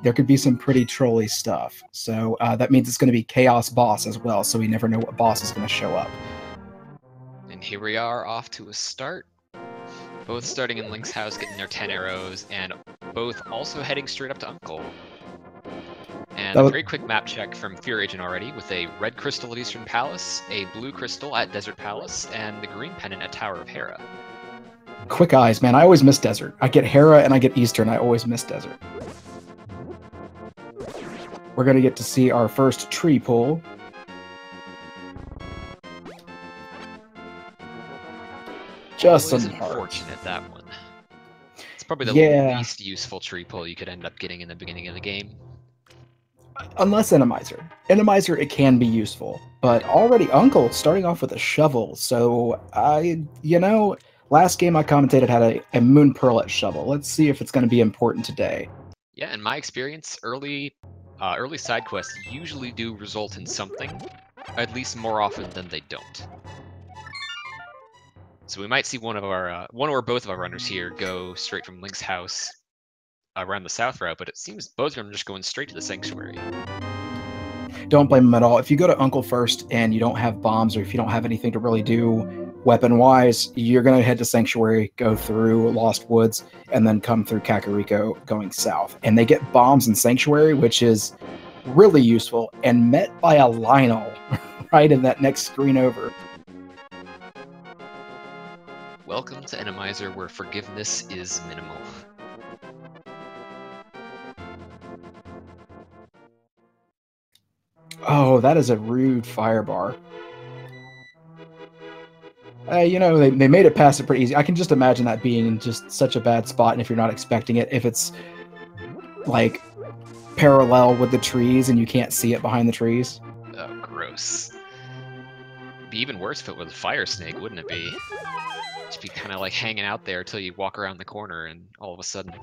there could be some pretty trolly stuff. So that means it's going to be Chaos Boss as well, so we never know what boss is going to show up. And here we are off to a start. Both starting in Link's house, getting their 10 arrows, and both also heading straight up to Uncle. And a very quick map check from FEARAgent already, with a red crystal at Eastern Palace, a blue crystal at Desert Palace, and the green pennant at Tower of Hera. Quick eyes, man. I always miss Desert. I get Hera and I get Eastern. I always miss Desert. We're going to get to see our first tree pull. Just some unfortunate, that one. It's probably the least useful tree pull you could end up getting in the beginning of the game. Unless Randomizer. Randomizer, it can be useful. But already Uncle starting off with a shovel. So, last game I commentated had a Moon Pearlet shovel. Let's see if it's going to be important today. Yeah, in my experience, early side quests usually do result in something, at least more often than they don't. So we might see one or both of our runners here go straight from Link's house around the south route, but it seems both of them are just going straight to the sanctuary. Don't blame him at all. If you go to Uncle first and you don't have bombs, or if you don't have anything to really do weapon-wise, you're going to head to Sanctuary, go through Lost Woods, and then come through Kakariko going south. And they get bombs in Sanctuary, which is really useful, and met by a Lionel right in that next screen over. Welcome to Randomizer, where forgiveness is minimal. Oh, that is a rude firebar. They made it past it pretty easy. I can just imagine that being in just such a bad spot, and if you're not expecting it, if it's, like, parallel with the trees and you can't see it behind the trees. Oh, gross. It'd be even worse if it was a fire snake, wouldn't it be? Just be kind of like hanging out there until you walk around the corner and all of a sudden...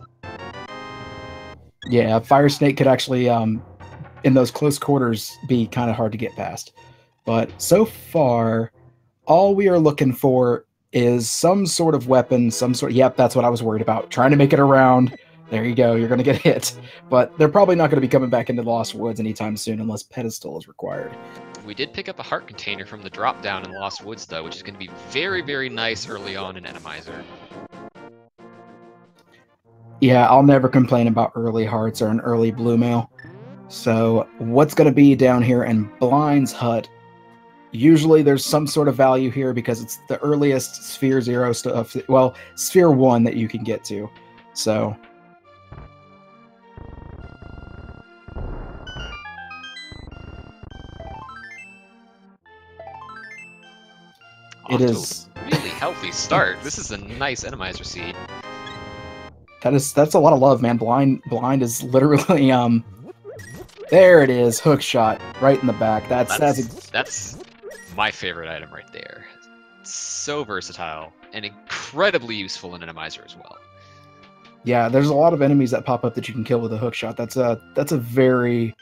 Yeah, fire snake could actually, in those close quarters, be kind of hard to get past. But so far, all we are looking for is some sort of weapon, yep, that's what I was worried about. Trying to make it around. There you go, you're going to get hit. But they're probably not going to be coming back into Lost Woods anytime soon unless pedestal is required. We did pick up a heart container from the drop down in Lost Woods, though, which is going to be very, very nice early on in Randomizer. Yeah, I'll never complain about early hearts or an early blue mail. So what's going to be down here in Blind's hut? Usually there's some sort of value here because it's the earliest Sphere 0 stuff, well, Sphere 1 that you can get to. So it is a really healthy start. This is a nice Randomizer seed. That's a lot of love, man. Blind is literally there it is, hook shot right in the back. That's my favorite item right there. It's so versatile and incredibly useful in Randomizer as well. Yeah, there's a lot of enemies that pop up that you can kill with a hook shot. That's a very,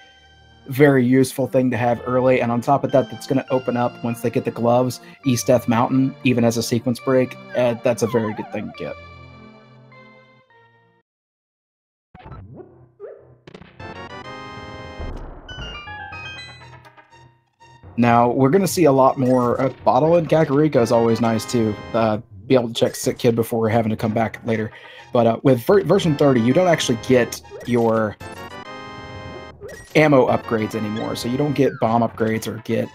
very useful thing to have early, and on top of that, that's going to open up once they get the gloves, East Death Mountain, even as a sequence break. That's a very good thing to get. Now, we're going to see a lot more. Bottle and Kakariko is always nice, too. Be able to check Sick Kid before we're having to come back later. But with version 30, you don't actually get your ammo upgrades anymore. So you don't get bomb upgrades or get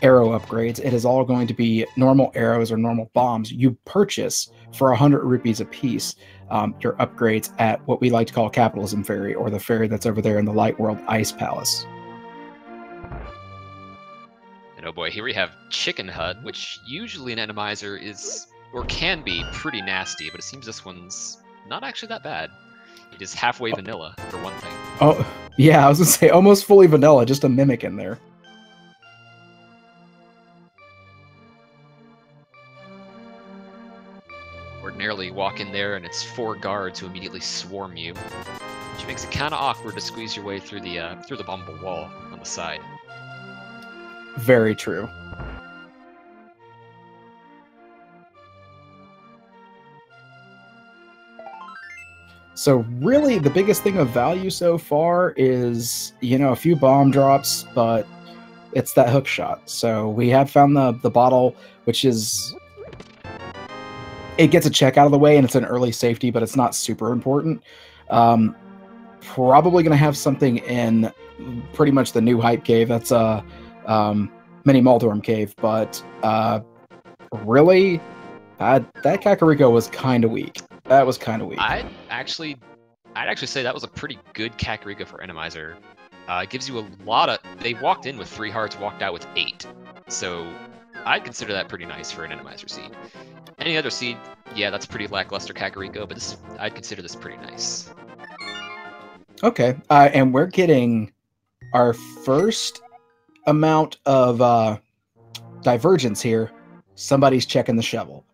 arrow upgrades. It is all going to be normal arrows or normal bombs. You purchase for 100 rupees a piece your upgrades at what we like to call Capitalism Ferry, or the ferry that's over there in the Light World Ice Palace. And oh boy, here we have Chicken Hut, which usually in Randomizer is, or can be, pretty nasty, but it seems this one's not actually that bad. It is halfway vanilla, for one thing. Oh, yeah, I was going to say almost fully vanilla, just a mimic in there. Ordinarily, you walk in there and it's 4 guards who immediately swarm you, which makes it kind of awkward to squeeze your way through the bumble wall on the side. Very true. So really, the biggest thing of value so far is, a few bomb drops, but it's that hook shot. So we have found the bottle, which is... It gets a check out of the way, and it's an early safety, but it's not super important. Probably going to have something in pretty much the new hype cave. That's a mini Maldorm cave, but really, that Kakariko was kind of weak. That was kind of weak. I'd actually say that was a pretty good Kakariko for Randomizer. It gives you a lot of... They walked in with 3 hearts, walked out with 8. So I'd consider that pretty nice for an Randomizer seed. Any other seed, yeah, that's pretty lackluster Kakariko, but I'd consider this pretty nice. Okay, and we're getting our first amount of divergence here. Somebody's checking the shovel.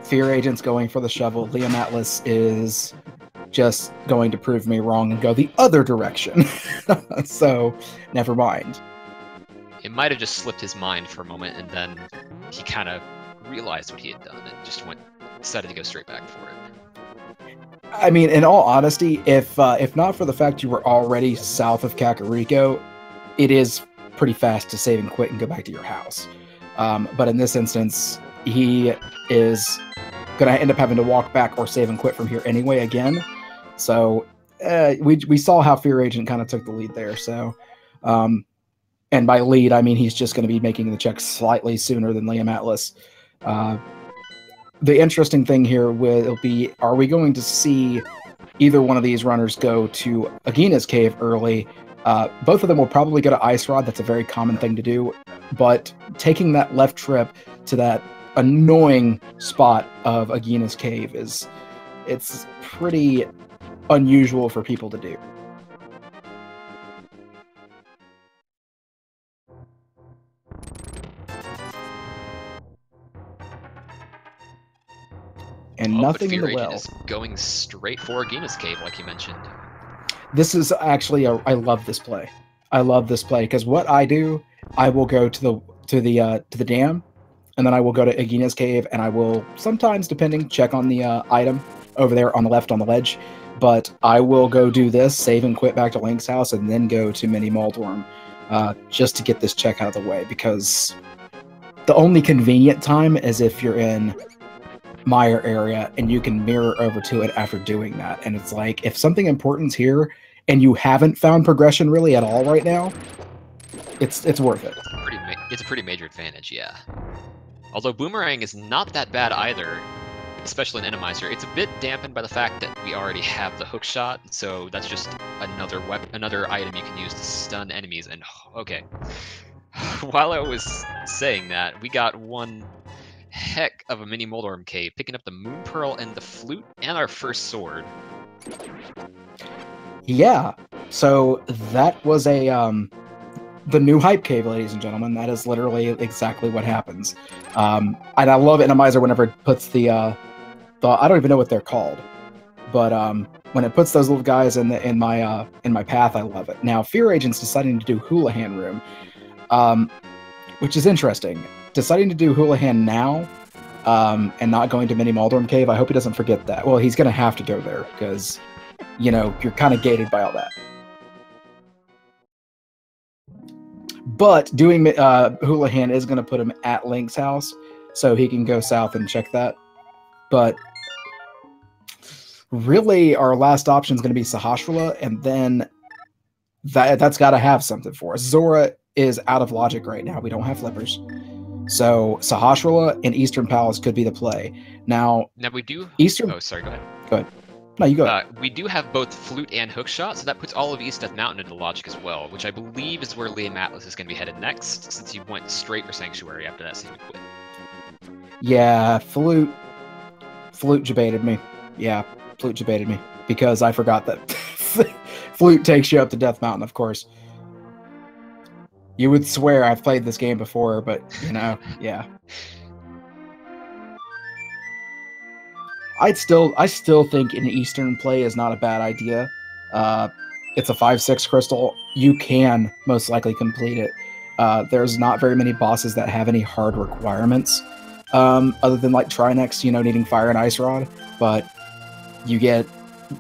FEARAgent's going for the shovel. Liam Atlas is just going to prove me wrong and go the other direction. So, never mind. It might have just slipped his mind for a moment, and then he kind of realized what he had done and just decided to go straight back for it. I mean, in all honesty, if not for the fact you were already south of Kakariko, it is pretty fast to save and quit and go back to your house. But in this instance, he is going to end up having to walk back or save and quit from here anyway again. So we saw how FEARAgent kind of took the lead there. So, and by lead, I mean he's just going to be making the check slightly sooner than Liam Atlas. The interesting thing here will be, are we going to see either one of these runners go to Agina's cave early? Both of them will probably go to Ice Rod. That's a very common thing to do. But taking that left trip to that annoying spot of Agina's cave it's pretty unusual for people to do. And nothing in the well. Is going straight for Agina's cave, like you mentioned. This is actually I love this play. I love this play because what I do, I will go to the dam, and then I will go to Agina's cave, and I will sometimes, depending, check on the item over there on the left on the ledge. But I will go do this, save and quit back to Link's house, and then go to Mini Maldorm just to get this check out of the way. Because the only convenient time is if you're in Mire area and you can mirror over to it after doing that. And it's like, if something important's here and you haven't found progression really at all right now, it's worth it. It's a pretty major advantage, yeah. Although Boomerang is not that bad either, especially in Randomizer. It's a bit dampened by the fact that we already have the hook shot, so that's just another item you can use to stun enemies. And okay, while I was saying that, we got one heck of a mini Maldorm cave, picking up the Moon Pearl and the flute and our first sword. Yeah, so that was the new hype cave, ladies and gentlemen. That is literally exactly what happens. And I love Randomizer whenever it puts the I don't even know what they're called, but when it puts those little guys in my path, I love it. Now FEARAgent's deciding to do Houlihan Room, which is interesting. Deciding to do Houlihan now, and not going to Mini Maldorm Cave, I hope he doesn't forget that. Well, he's going to have to go there, because, you're kind of gated by all that. But doing Houlihan is going to put him at Link's house, so he can go south and check that. But really, our last option is going to be Sahasrahla, and then that's got to have something for us. Zora is out of logic right now. We don't have flippers. So Sahasrahla and Eastern Palace could be the play. Now we do... Eastern... Oh, sorry, go ahead. Go ahead. No, you go ahead. We do have both flute and hookshot, so that puts all of East Death Mountain into logic as well, which I believe is where Liam Atlas is going to be headed next, since he went straight for Sanctuary after that save and quit. Yeah, flute debated me. Yeah, flute debated me, because I forgot that flute takes you up to Death Mountain, of course. You would swear I've played this game before, but, yeah. I still think an Eastern play is not a bad idea. It's a 5/6 crystal. You can most likely complete it. There's not very many bosses that have any hard requirements, other than like Trinex, needing fire and ice rod. But you get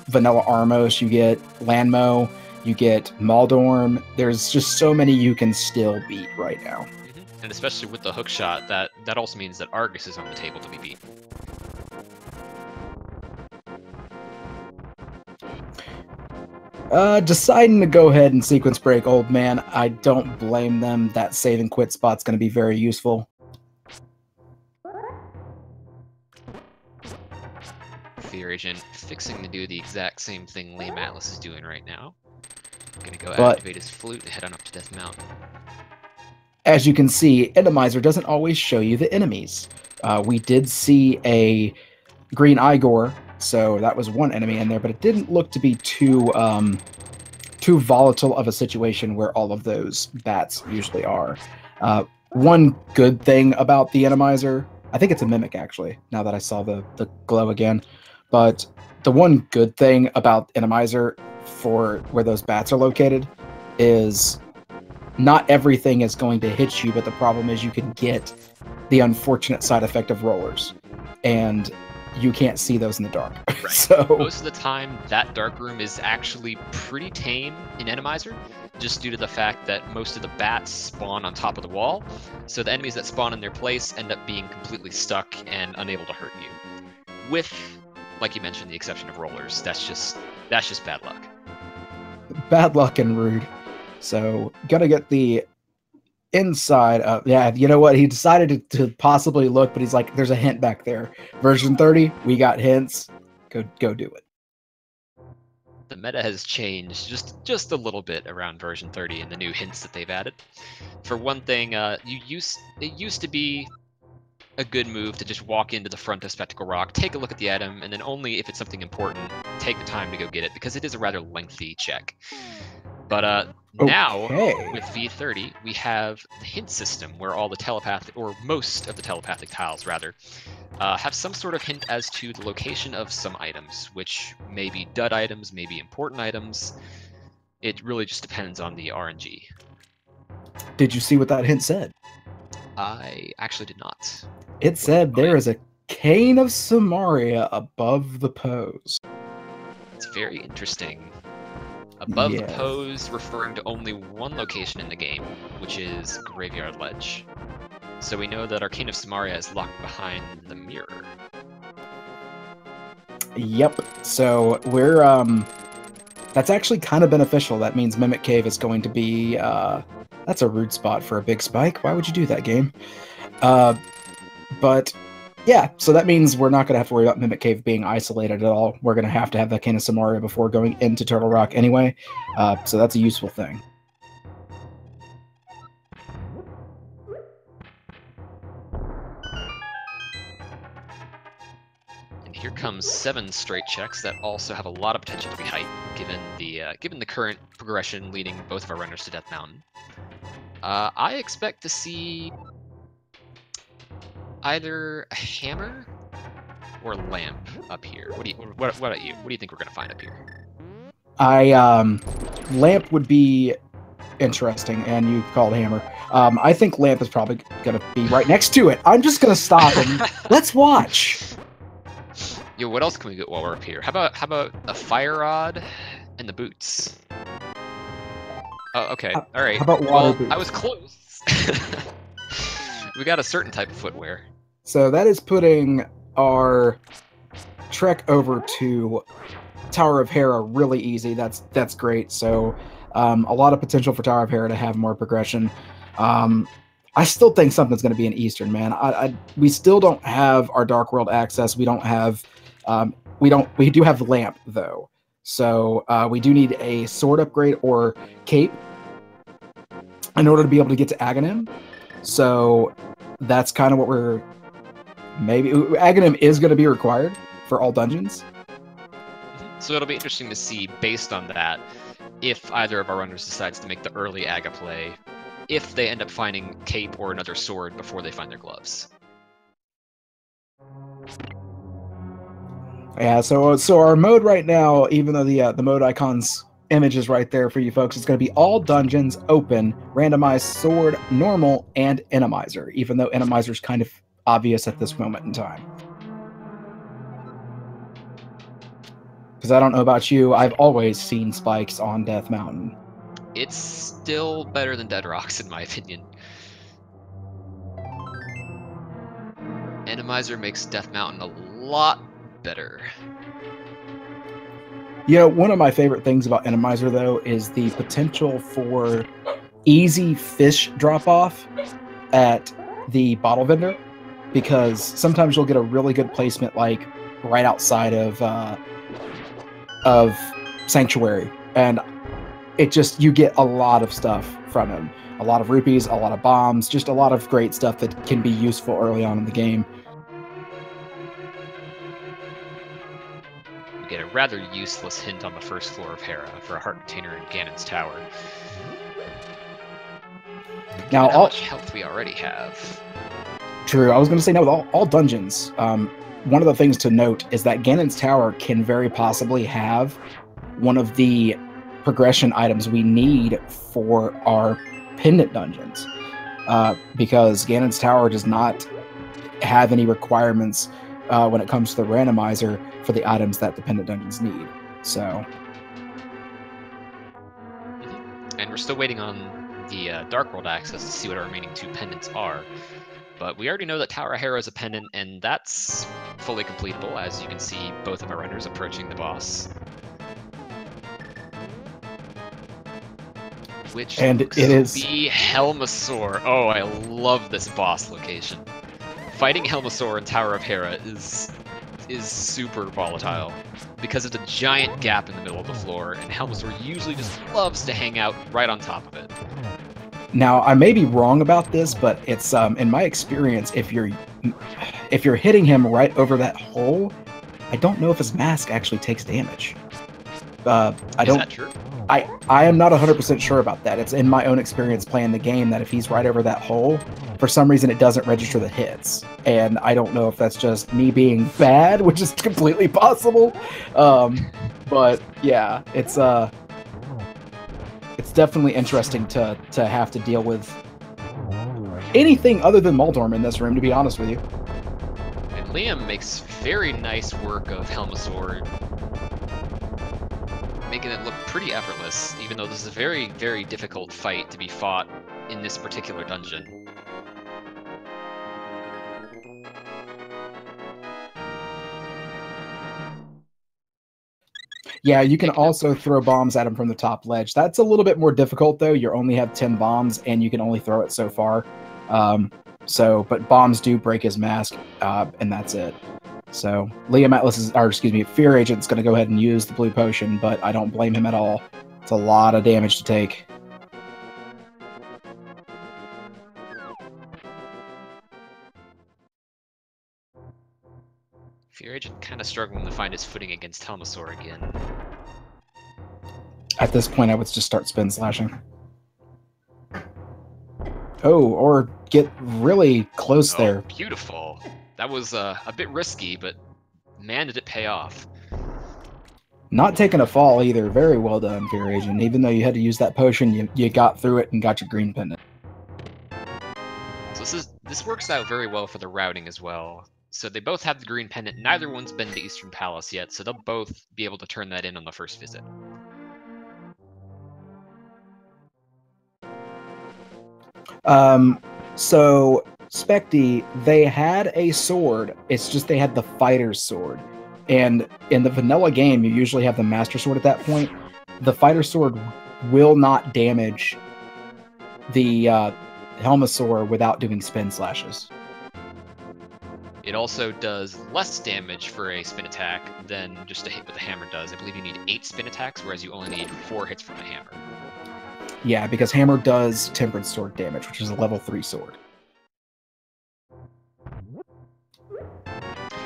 Vanilla Armos, you get Lanmo, you get Maldorm. There's just so many you can still beat right now. And especially with the hook shot, that also means that Argus is on the table to be beaten. Deciding to go ahead and sequence break Old Man, I don't blame them. That save and quit spot's going to be very useful. FEARAgent fixing to do the exact same thing Liam Atlas is doing right now. Gonna go activate his flute and head on up to Death Mountain. As you can see, Randomizer doesn't always show you the enemies. We did see a green Igor, so that was one enemy in there, but it didn't look to be too volatile of a situation where all of those bats usually are. One good thing about the Randomizer, I think it's a mimic actually, now that I saw the glow again, but the one good thing about Randomizer for where those bats are located is not everything is going to hit you, but the problem is you can get the unfortunate side effect of rollers, and you can't see those in the dark. Right. So most of the time, that dark room is actually pretty tame in Randomizer, just due to the fact that most of the bats spawn on top of the wall, so the enemies that spawn in their place end up being completely stuck and unable to hurt you. With, like you mentioned, the exception of rollers. That's just bad luck. Bad luck and rude. So gotta get the inside of, yeah, you know what? He decided to possibly look, but he's like, there's a hint back there. Version 30, we got hints. Go do it. The meta has changed just a little bit around version 30 and the new hints that they've added. For one thing, it used to be a good move to just walk into the front of Spectacle Rock, take a look at the item, and then only if it's something important, take the time to go get it, because it is a rather lengthy check. But now, with V30, we have the hint system where all the telepathic, or most of the telepathic tiles rather, have some sort of hint as to the location of some items, which may be dud items, may be important items. It really just depends on the RNG. Did you see what that hint said? I actually did not. It said there is a Cane of Samaria above the pose. It's very interesting. Above the pose, referring to only one location in the game, which is Graveyard Ledge. So we know that our Cane of Samaria is locked behind the mirror. Yep. So we're that's actually kind of beneficial. That means Mimic Cave is going to be that's a rude spot for a big spike. Why would you do that, game? But yeah, so that means we're not going to have to worry about Mimic Cave being isolated at all. We're going to have that Cane of Samaria before going into Turtle Rock anyway, so that's a useful thing. And here comes 7 straight checks that also have a lot of potential to be hype, given the current progression leading both of our runners to Death Mountain. I expect to see either a hammer or lamp up here. What about you? What do you think we're gonna find up here? Lamp would be interesting, and you called hammer. I think lamp is probably gonna be right next to it. I'm just gonna stop and let's watch. Yo, what else can we get while we're up here? How about a fire rod and the boots? Oh, okay, all right. How about water boots? I was close. We got a certain type of footwear. So that is putting our trek over to Tower of Hera really easy. That's great. So a lot of potential for Tower of Hera to have more progression. I still think something's going to be an Eastern, man. We still don't have our Dark World access. We don't have we do have Lamp though. So we do need a sword upgrade or cape in order to be able to get to Aghanim. So that's kind of what we're maybe. Aghanim is going to be required for all dungeons. So it'll be interesting to see, based on that, if either of our runners decides to make the early Aga play, if they end up finding cape or another sword before they find their gloves. Yeah, so our mode right now, even though the mode icon's image is right there for you folks, it's going to be all dungeons, open, randomized, sword, normal, and Randomizer, even though Randomizer is kind of obvious at this moment in time. Because I don't know about you, I've always seen spikes on Death Mountain. It's still better than Dead Rocks, in my opinion. Randomizer makes Death Mountain a lot better. You know, one of my favorite things about Randomizer, though, is the potential for easy fish drop-off at the bottle vendor, because sometimes you'll get a really good placement, like right outside of Sanctuary, and it just, you get a lot of stuff from him. A lot of rupees, a lot of bombs, just a lot of great stuff that can be useful early on in the game. We get a rather useless hint on the first floor of Hera for a heart container in Ganon's tower. Now, how much health we already have. True. I was going to say, now with all dungeons, one of the things to note is that Ganon's tower can very possibly have one of the progression items we need for our pendant dungeons, because Ganon's tower does not have any requirements when it comes to the randomizer for the items that the pendant dungeons need. So, and we're still waiting on the Dark World access to see what our remaining 2 pendants are. But we already know that Tower of Hera is a pendant, and that's fully completable, as you can see both of our runners approaching the boss. Which it is be Helmasaur. Oh, I love this boss location. Fighting Helmasaur in Tower of Hera is super volatile because of the giant gap in the middle of the floor, and Helmasaur usually just loves to hang out right on top of it. Now, I may be wrong about this, but it's in my experience, if you're hitting him right over that hole, I don't know if his mask actually takes damage. Is that true? I am not 100% sure about that. It's in my own experience playing the game that if he's right over that hole, for some reason it doesn't register the hits. And I don't know if that's just me being bad, which is completely possible. But yeah, it's definitely interesting to have to deal with anything other than Moldorm in this room, to be honest with you. And Liam makes very nice work of Helmasaur, making it look pretty effortless, even though this is a very, very difficult fight to be fought in this particular dungeon. Yeah, you can also throw bombs at him from the top ledge. That's a little bit more difficult, though. You only have 10 bombs, and you can only throw it so far. But bombs do break his mask, and that's it. So FEARAgent's going to go ahead and use the blue potion, but I don't blame him at all. It's a lot of damage to take. FEARAgent kind of struggling to find his footing against Helmasaur again. At this point, I would just start spin slashing. Oh, or get really close there. Beautiful. That was a bit risky, but man, did it pay off. Not taking a fall either. Very well done, FEARAgent. Even though you had to use that potion, you got through it and got your green pendant. So this works out very well for the routing as well. So they both have the green pendant. Neither one's been to Eastern Palace yet, so they'll both be able to turn that in on the first visit. So Specty, they had a sword. It's just they had the fighter's sword. And in the vanilla game, you usually have the master sword at that point. The fighter's sword will not damage the Helmasaur without doing spin slashes. It also does less damage for a spin attack than just a hit with the hammer does. I believe you need 8 spin attacks, whereas you only need 4 hits from the hammer. Yeah, because hammer does tempered sword damage, which is a level 3 sword.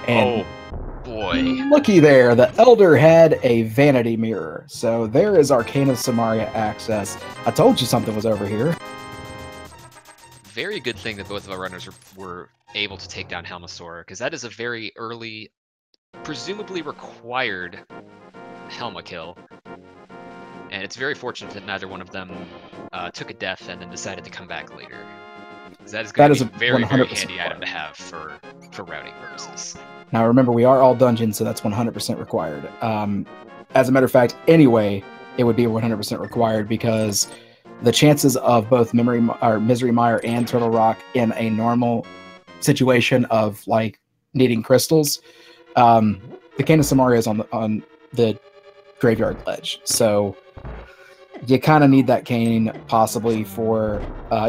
And oh boy. Looky there, the Elder had a vanity mirror. So there is Arcane of Samaria access. I told you something was over here. Very good thing that both of our runners were able to take down Helmasaur, because that is a very early, presumably required Helma kill. And it's very fortunate that neither one of them took a death and then decided to come back later. That is going to be a very, very 100% handy item to have for routing purposes. Now remember, we are all dungeons, so that's 100% required. As a matter of fact, anyway, it would be 100% required because the chances of both Misery Mire and Turtle Rock in a normal situation of like needing crystals, the Cane of Samaria is on the graveyard ledge, so you kind of need that cane possibly for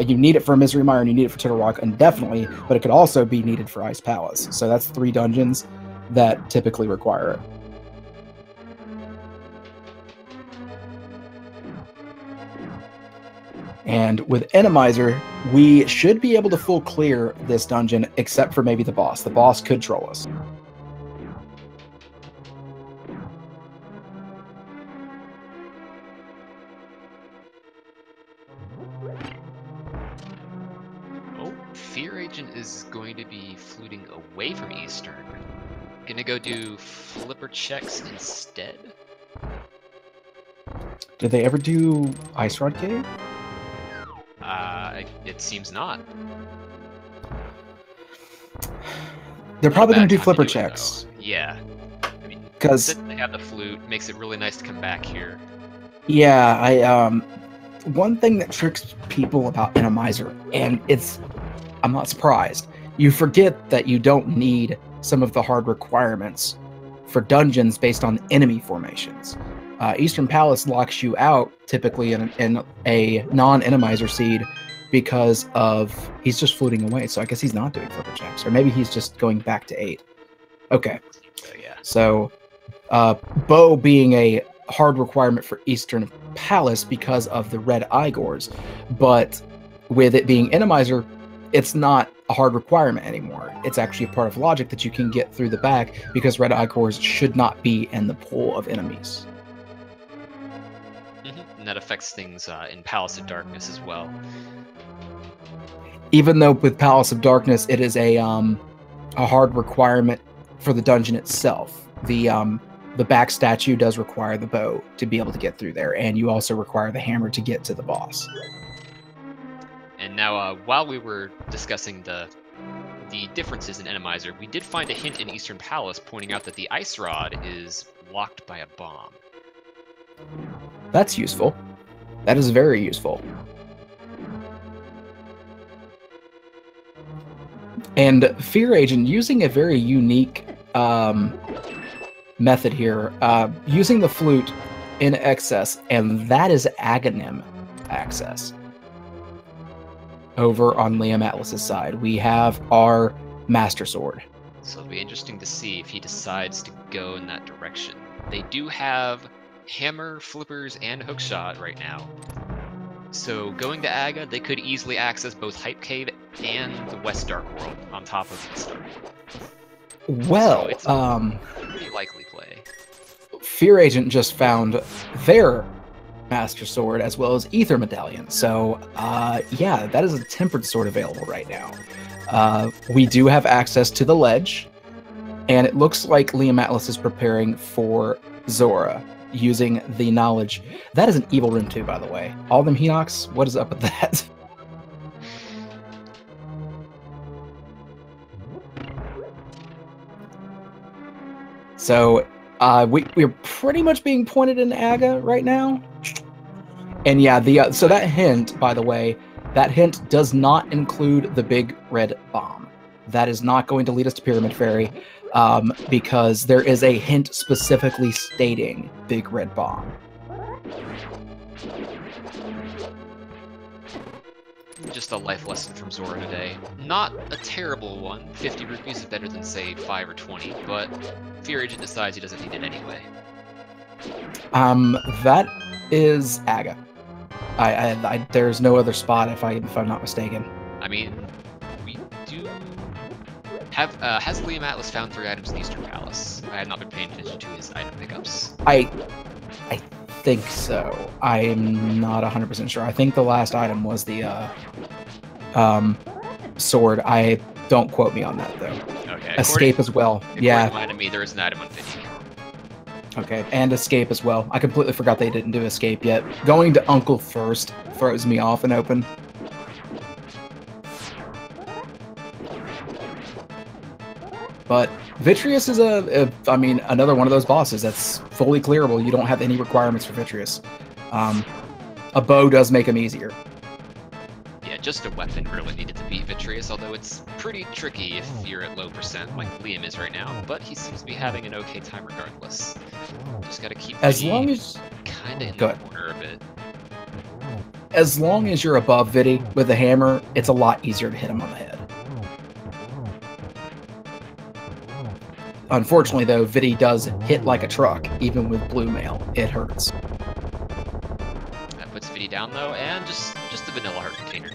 you need it for Misery Mire and you need it for Turtle Rock indefinitely, but it could also be needed for Ice Palace. So that's 3 dungeons that typically require it. And with Randomizer, we should be able to full clear this dungeon except for maybe the boss. The boss could troll us. FEARAgent is going to be fluting away from Eastern. Gonna go do flipper checks instead. Did they ever do Ice Rod Cave? It seems not. They're probably going to do flipper checks. Yeah. I mean, because they have the flute, makes it really nice to come back here. Yeah, one thing that tricks people about Randomizer, and I'm not surprised, you forget that you don't need some of the hard requirements for dungeons based on enemy formations. Eastern Palace locks you out typically in a non-Randomizer seed because of he's just fluting away. So I guess he's not doing flipper checks, or maybe he's just going back to 8. Okay. Yeah. So bow being a hard requirement for Eastern Palace because of the red Igors, but with it being Randomizer, it's not a hard requirement anymore. It's actually a part of logic that you can get through the back because red Igors should not be in the pool of enemies. And that affects things in Palace of Darkness as well. Even though with Palace of Darkness, it is a hard requirement for the dungeon itself. The back statue does require the bow to be able to get through there, and you also require the hammer to get to the boss. And now, while we were discussing the differences in Randomizer, we did find a hint in Eastern Palace pointing out that the Ice Rod is blocked by a bomb. That's useful. That is very useful. And FEARAgent using a very unique method here, using the flute in excess, and that is Aghanim access. Over on Liam Atlas's side, we have our Master Sword. So it'll be interesting to see if he decides to go in that direction. They do have hammer, flippers, and hookshot right now. So going to Aga, they could easily access both Hype Cave and the West Dark World on top of East Dark World. Well, so it's a pretty likely play. FEARAgent just found their Master Sword as well as Ether Medallion. So, yeah, that is a tempered sword available right now. We do have access to the ledge, and it looks like Liam Atlas is preparing for Zora using the knowledge. That is an evil room too, by the way. All them Hinox, what is up with that? So, we're pretty much being pointed in Aga right now. And yeah, so that hint, by the way, that hint does not include the big red bomb. That is not going to lead us to Pyramid Fairy, because there is a hint specifically stating big red bomb. Just a life lesson from Zora today. Not a terrible one. 50 rupees is better than, say, 5 or 20, but FEARAgent decides he doesn't need it anyway. That is Aga. There's no other spot if I'm not mistaken. I mean, we do have has Liam Atlas found 3 items in Eastern Palace? I have not been paying attention to his item pickups. I think so. I'm not 100% sure. I think the last item was the sword. Don't quote me on that though. Okay. Escape as well. Yeah. According to me, there is an item on 50. Okay, and escape as well. I completely forgot they didn't do escape yet. Going to Uncle first throws me off and open. But Vitreous is I mean, another one of those bosses that's fully clearable. You don't have any requirements for Vitreous. A bow does make him easier. Yeah, just a weapon really needed to beat Vitreous, although it's pretty tricky if you're at low percent, like Liam is right now, but he seems to be having an okay time regardless. Just gotta keep as long as kinda in the corner a bit. As long as you're above Vidi with the hammer, it's a lot easier to hit him on the head. Unfortunately, though, Vidi does hit like a truck, even with blue mail. It hurts. That puts Vidi down, though, and just the vanilla heart container.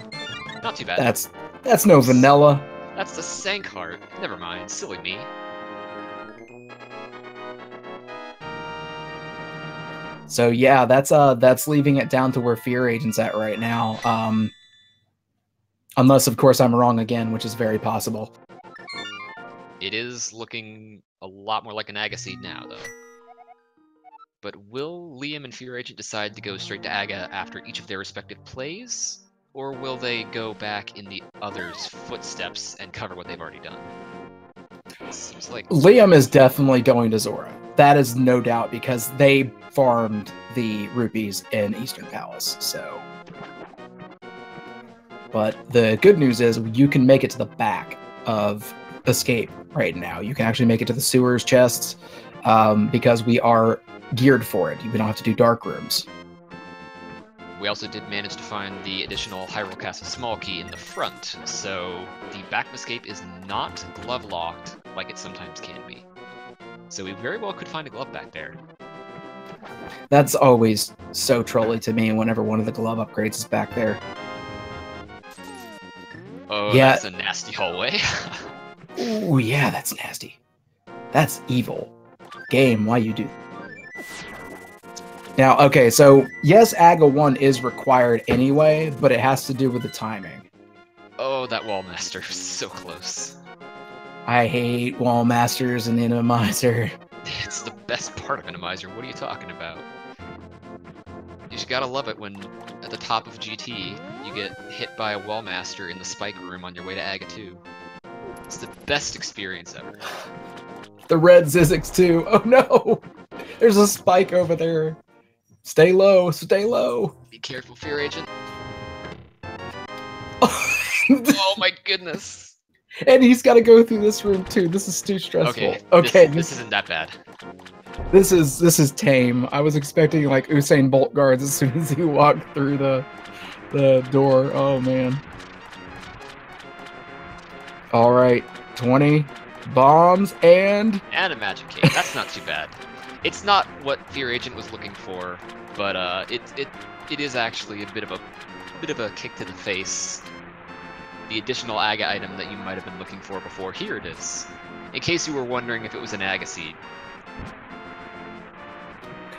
Not too bad. That's no vanilla. That's the Sank heart. Never mind. Silly me. So yeah, that's leaving it down to where FEARAgent's at right now. Unless, of course, I'm wrong again, which is very possible. It is looking a lot more like an Aga seed now, though. But will Liam and FEARAgent decide to go straight to Aga after each of their respective plays? Or will they go back in the other's footsteps and cover what they've already done? Seems like Liam is definitely going to Zora. That is no doubt, because they farmed the rupees in Eastern Palace, so... But the good news is you can make it to the back of Escape right now. You can actually make it to the sewers chests, because we are geared for it. We don't have to do dark rooms. We also did manage to find the additional Hyrule Castle small key in the front, so the back of Escape is not glove locked like it sometimes can be. So we very well could find a glove back there. That's always so trolly to me whenever one of the glove upgrades is back there. Oh, yeah. That's a nasty hallway. Ooh, yeah, that's nasty. That's evil. Game, why you do? Now, okay, so yes, Aga 1 is required anyway, but it has to do with the timing. Oh, that Wallmaster is so close. I hate Wallmasters and Randomizer. It's the best part of Randomizer. What are you talking about? You just gotta love it when, at the top of GT, you get hit by a Wallmaster in the spike room on your way to Aga 2. It's the best experience ever. The red Zizix too. Oh no! There's a spike over there. Stay low, stay low. Be careful, FEARAgent. Oh my goodness. And he's got to go through this room too. This is too stressful. Okay, this isn't that bad. This is tame. I was expecting like Usain Bolt guards as soon as he walked through the door. Oh man. All right, 20 bombs and a magic cape. That's not too bad. It's not what FEARAgent was looking for, but it is actually a bit of a kick to the face. The additional Aga item that you might have been looking for before. Here it is. In case you were wondering if it was an Aga seed.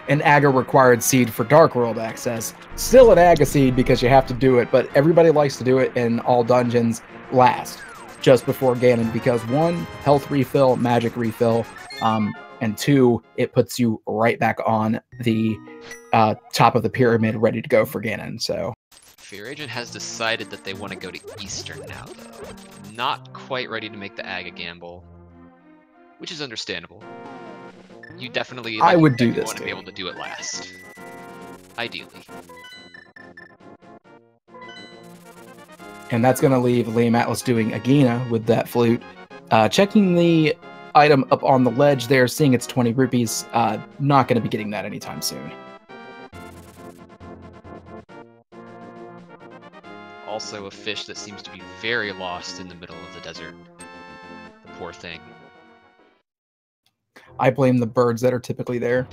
An Aga required seed for Dark World access. Still an Aga seed because you have to do it, but everybody likes to do it in all dungeons last, just before Ganon, because 1, health refill, magic refill, and 2, it puts you right back on the top of the pyramid ready to go for Ganon, so... FEARAgent has decided that they want to go to Eastern now, though. Not quite ready to make the Aga gamble, which is understandable. You definitely I would do this want to be able to do it last. Ideally. And that's going to leave Liam Atlas doing Agina with that flute. Checking the item up on the ledge there, seeing it's 20 rupees. Not going to be getting that anytime soon. Also a fish that seems to be very lost in the middle of the desert. The poor thing. I blame the birds that are typically there.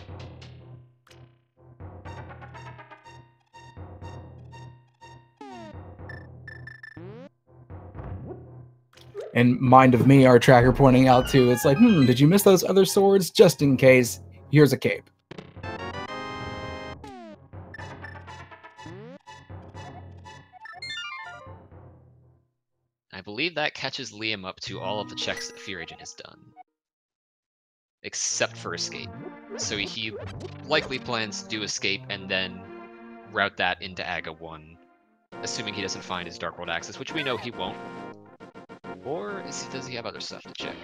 And mind of me, our tracker pointing out too, it's like, did you miss those other swords? Just in case, here's a cape. I believe that catches Liam up to all of the checks that FEARAgent has done. Except for Escape. So he likely plans to do Escape and then route that into Aga 1. Assuming he doesn't find his Dark World access, which we know he won't. Or does he have other stuff to check?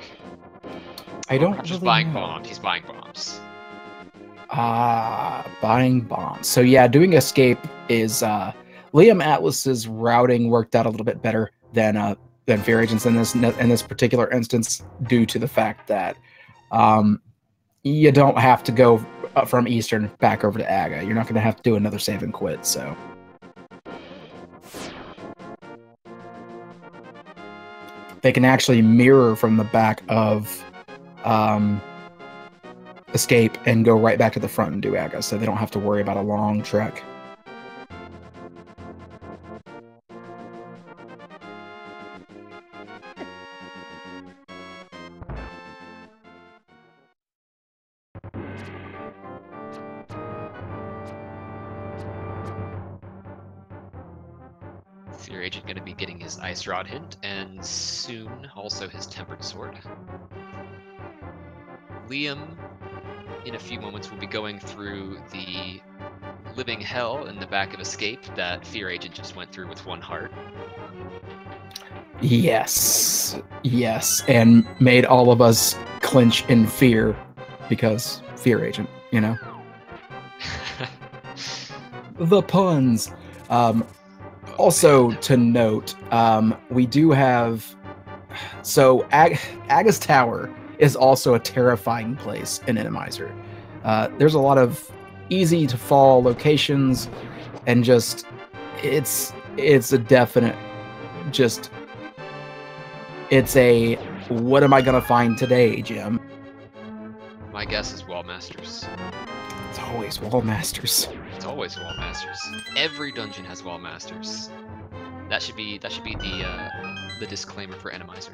I don't Or just really buying know. bombs. He's buying bombs. Buying bombs. So yeah, doing escape is Liam Atlas's routing worked out a little bit better than FEARAgent's in this particular instance, due to the fact that you don't have to go from Eastern back over to Aga. You're not going to have to do another save and quit. So they can actually mirror from the back of escape and go right back to the front and do Aga, so they don't have to worry about a long trek. FEARAgent going to be getting his Ice Rod hint, and soon also his Tempered Sword. Liam, in a few moments, will be going through the living hell in the back of escape that FEARAgent just went through with one heart. Yes, and made all of us clinch in fear because FEARAgent, you know. The puns. Also to note, we do have, so Aga's Tower is also a terrifying place in Randomizer. There's a lot of easy to fall locations, and just it's a definite just it's a what am I gonna find today, Jim? My guess is Wall Masters. It's always Wall Masters. It's always Wall Masters. Every dungeon has Wall Masters. That should be the disclaimer for Randomizer.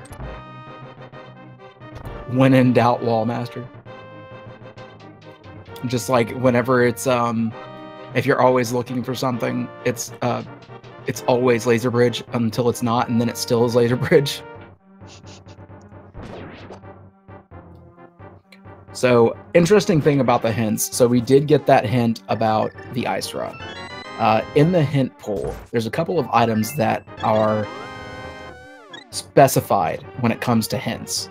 When in doubt, Wall Master. Just like whenever it's if you're always looking for something, it's always Laser Bridge until it's not, and then it still is Laser Bridge. So, interesting thing about the hints. So we did get that hint about the Ice Rod. In the hint pool, there's a couple of items that are specified when it comes to hints.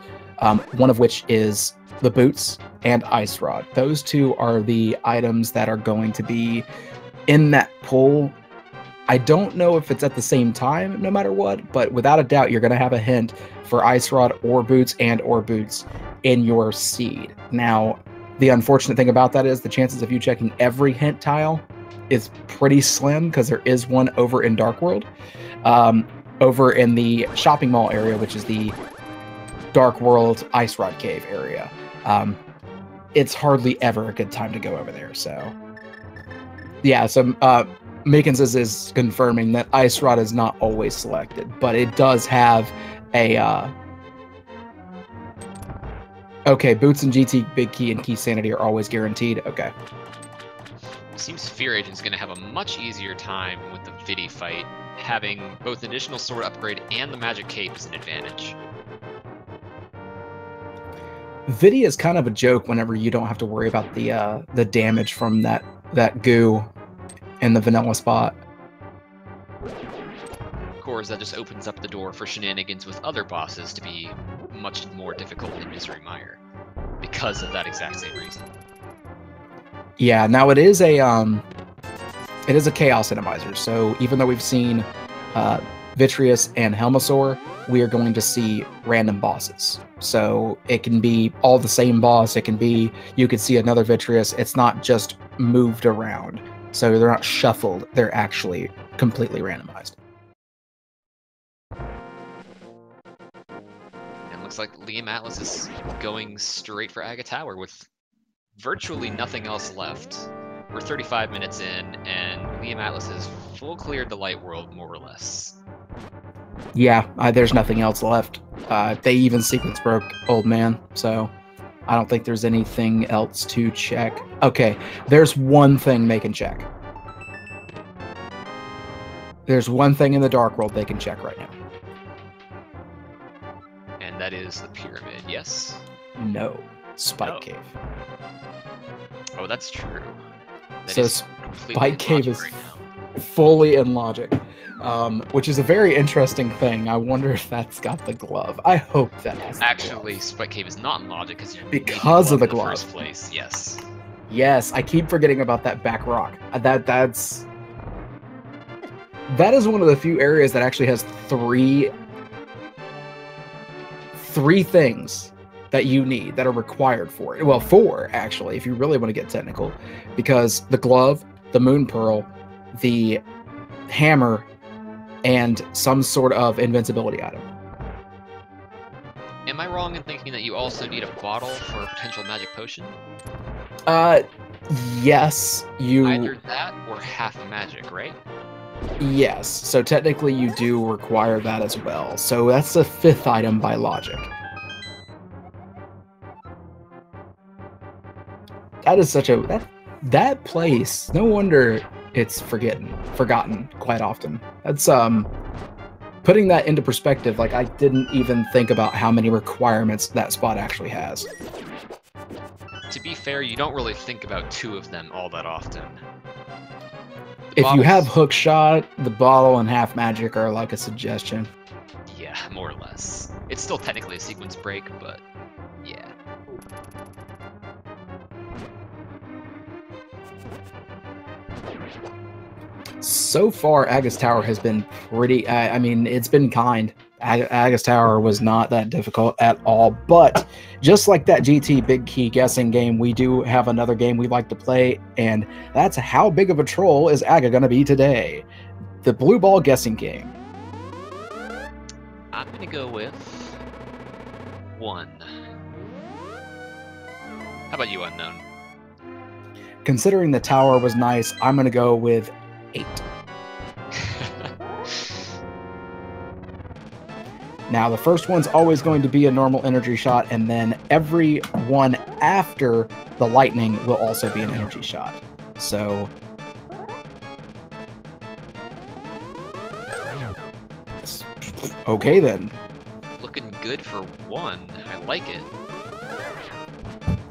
One of which is the boots and Ice Rod. Those two are the items that are going to be in that pool. I don't know if it's at the same time, no matter what, but without a doubt, you're going to have a hint for Ice Rod or boots in your seed. Now, the unfortunate thing about that is the chances of you checking every hint tile is pretty slim, because there is one over in Dark World, over in the shopping mall area, which is the Dark World Ice Rod Cave area. It's hardly ever a good time to go over there. So, yeah, so Makins is confirming that Ice Rod is not always selected, but it does have a okay, boots and GT, big key, and key sanity are always guaranteed. Okay. It seems FEARAgent's going to have a much easier time with the Vidi fight, having both an additional sword upgrade and the magic cape as an advantage. Vidi is kind of a joke whenever you don't have to worry about the damage from that goo in the vanilla spot. Of course, that just opens up the door for shenanigans with other bosses to be much more difficult in Misery Mire because of that exact same reason. Yeah, now it is a chaos Randomizer, so even though we've seen Vitreous and Helmasaur, we are going to see random bosses. So it can be all the same boss, it can be, you could see another Vitreous, it's not just moved around. So they're not shuffled, they're actually completely randomized. And looks like Liam Atlas is going straight for Aga Tower with virtually nothing else left. We're 35 minutes in, and Liam Atlas has full cleared the light world, more or less. Yeah, there's nothing else left. They even sequence broke Old Man, so I don't think there's anything else to check. Okay, there's one thing they can check. There's one thing in the Dark World they can check right now. And that is the pyramid, yes? No. Spike Cave. Oh, that's true. So Spike Cave is fully in logic, which is a very interesting thing. I wonder if that's got the glove. I hope that has the Actually, glove. Spike Cave is not in logic because you need Because of the in the glove. first place. Yes. Yes, I keep forgetting about that back rock. That is one of the few areas that actually has three things that you need that are required for it. Well, four actually, if you really want to get technical, because the glove, the moon pearl, the hammer, and some sort of invincibility item. Am I wrong in thinking that you also need a bottle for a potential magic potion? Yes, you... Either that or half magic, right? Yes, so technically you do require that as well. So that's the fifth item by logic. That is such a... That place, no wonder it's forgotten quite often. That's, putting that into perspective, like, I didn't even think about how many requirements that spot actually has. To be fair, you don't really think about two of them all that often. If you have hook shot, the bottle and half magic are like a suggestion. Yeah, more or less. It's still technically a sequence break, but yeah. So far, Agus Tower has been pretty... I mean, it's been kind. Agus Tower was not that difficult at all, but just like that GT Big Key guessing game, we do have another game we like to play, and that's How Big of a Troll is Aga gonna be today? The Blue Ball guessing game. I'm gonna go with 1. How about you, Unknown? Considering the tower was nice, I'm gonna go with 8. Now, the first one's always going to be a normal energy shot, and then every one after the lightning will also be an energy shot. So... okay, then. Looking good for 1. I like it.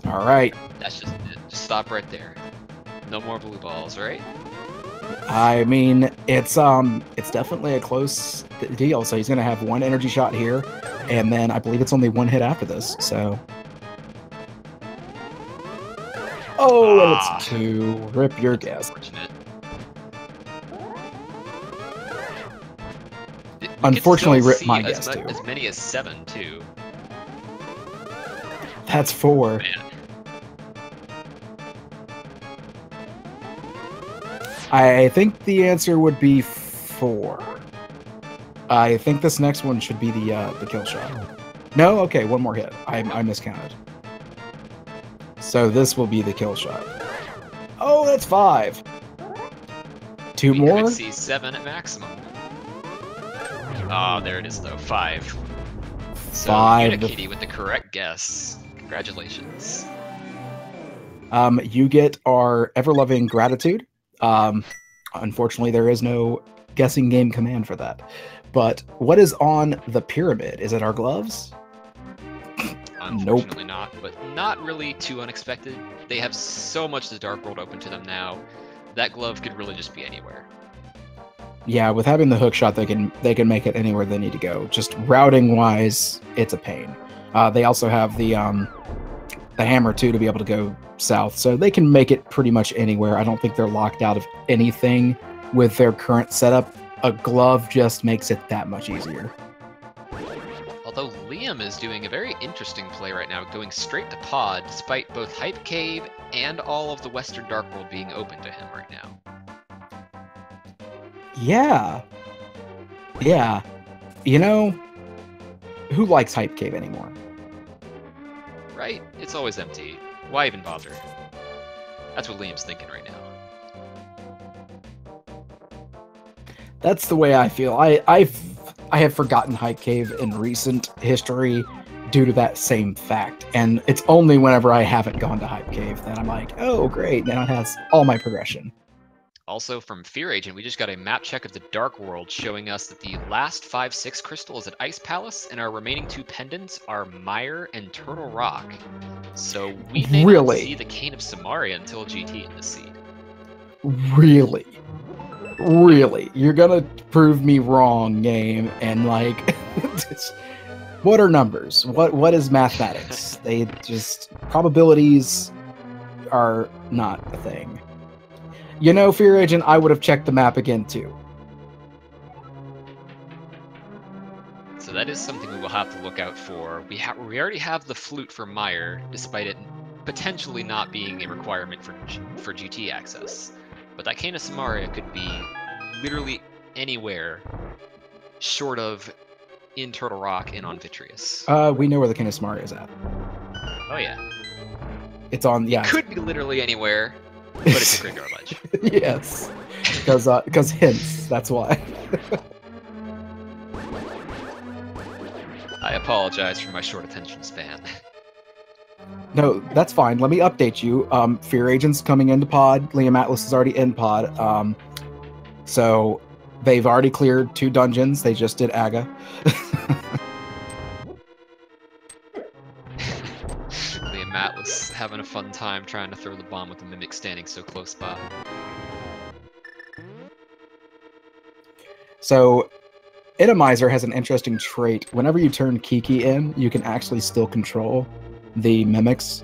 Alright. That's just it. Just stop right there. No more blue balls, right? I mean, it's definitely a close deal. So he's going to have 1 energy shot here, and then I believe it's only 1 hit after this, so... oh, it's 2. Rip your guess. Unfortunately, rip my guess, too. As many as 7, too. That's 4. Man. I think the answer would be 4. I think this next one should be the kill shot. No? Okay, 1 more hit. I miscounted. So this will be the kill shot. Oh, that's 5. 2 more? We could see 7 at maximum. Oh, there it is, though. 5. So, 5. Katie with the correct guess. Congratulations. You get our ever-loving gratitude. Unfortunately, there is no guessing game command for that. But what is on the pyramid? Is it our gloves? Unfortunately not, but not really too unexpected. They have so much of the Dark World open to them now. That glove could really just be anywhere. Yeah, with having the hook shot, they can make it anywhere they need to go. Just routing wise, it's a pain. They also have the hammer too to be able to go south, so they can make it pretty much anywhere. I don't think they're locked out of anything with their current setup. A glove just makes it that much easier. Although Liam is doing a very interesting play right now, going straight to pod, despite both Hype Cave and all of the Western Dark World being open to him right now. Yeah. Yeah. You know, who likes Hype Cave anymore? Right? It's always empty. Why even bother? That's what Liam's thinking right now. That's the way I feel. I have forgotten Hype Cave in recent history due to that same fact. And it's only whenever I haven't gone to Hype Cave that I'm like, oh great, now it has all my progression. Also, from FEARAgent, we just got a map check of the Dark World showing us that the last 5/6 crystal is at Ice Palace, and our remaining 2 pendants are Mire and Turtle Rock. So we may not see the Cane of Samaria until GT in this seed. Really? Really, you're gonna prove me wrong, game, and like, what are numbers? What is mathematics? They just probabilities are not a thing. You know, FEARAgent, I would have checked the map again too. So that is something we will have to look out for. We already have the flute for Meyer, despite it potentially not being a requirement for GT access. But that Canis Maria could be literally anywhere short of in Turtle Rock and on Vitreous. We know where the Canis Maria is at. Oh yeah. It's on, yeah. It could be literally anywhere, but it's a graveyard ledge. Yes. Because hints, that's why. I apologize for my short attention span. No, that's fine. Let me update you. FEARAgent's coming into pod. Liam Atlas is already in pod. So they've already cleared 2 dungeons. They just did Aga. Liam Atlas having a fun time trying to throw the bomb with the Mimic standing so close by. So Randomizer has an interesting trait. Whenever you turn Kiki in, you can actually still control the mimics.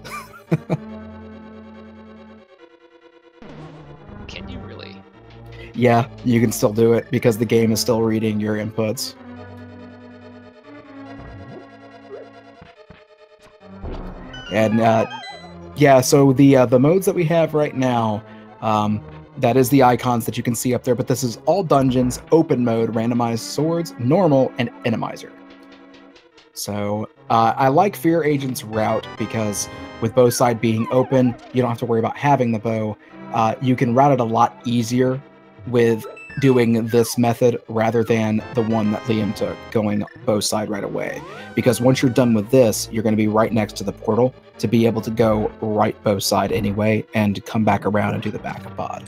Can you really? Yeah, you can still do it because the game is still reading your inputs. And yeah, so the modes that we have right now, that is the icons that you can see up there, but this is all dungeons, open mode, randomized swords, normal, and Randomizer. So I like FEARAgent's route because with bow side being open, you don't have to worry about having the bow. You can route it a lot easier with doing this method rather than the one that Liam took, going bow side right away. Because once you're done with this, you're going to be right next to the portal to be able to go right bow side anyway and come back around and do the backup pod.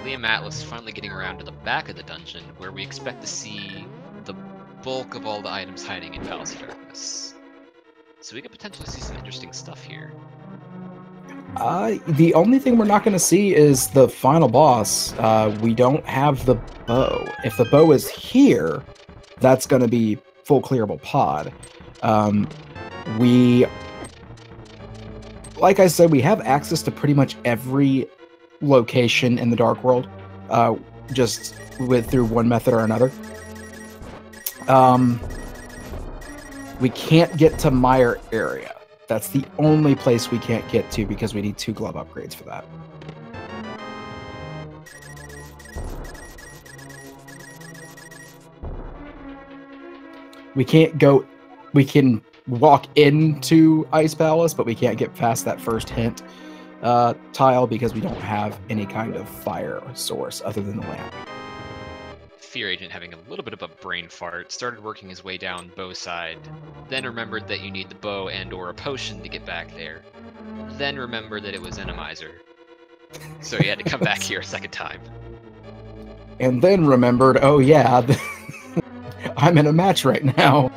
Liam Atlas finally getting around to the back of the dungeon, where we expect to see the bulk of all the items hiding in Palace of Darkness. So we could potentially see some interesting stuff here. The only thing we're not going to see is the final boss. We don't have the bow. If the bow is here, that's going to be full clearable pod. Like I said, we have access to pretty much every location in the Dark World, just through one method or another. We can't get to Meyer area. That's the only place we can't get to because we need 2 glove upgrades for that. We can't go. We can walk into Ice Palace, but we can't get past that first hint tile because we don't have any kind of fire source other than the lamp. FEARAgent having a little bit of a brain fart, started working his way down bow side, then remembered that you need the bow and or a potion to get back there, then remembered that it was Randomizer, so he had to come back here a second time. And then remembered, oh yeah, I'm in a match right now.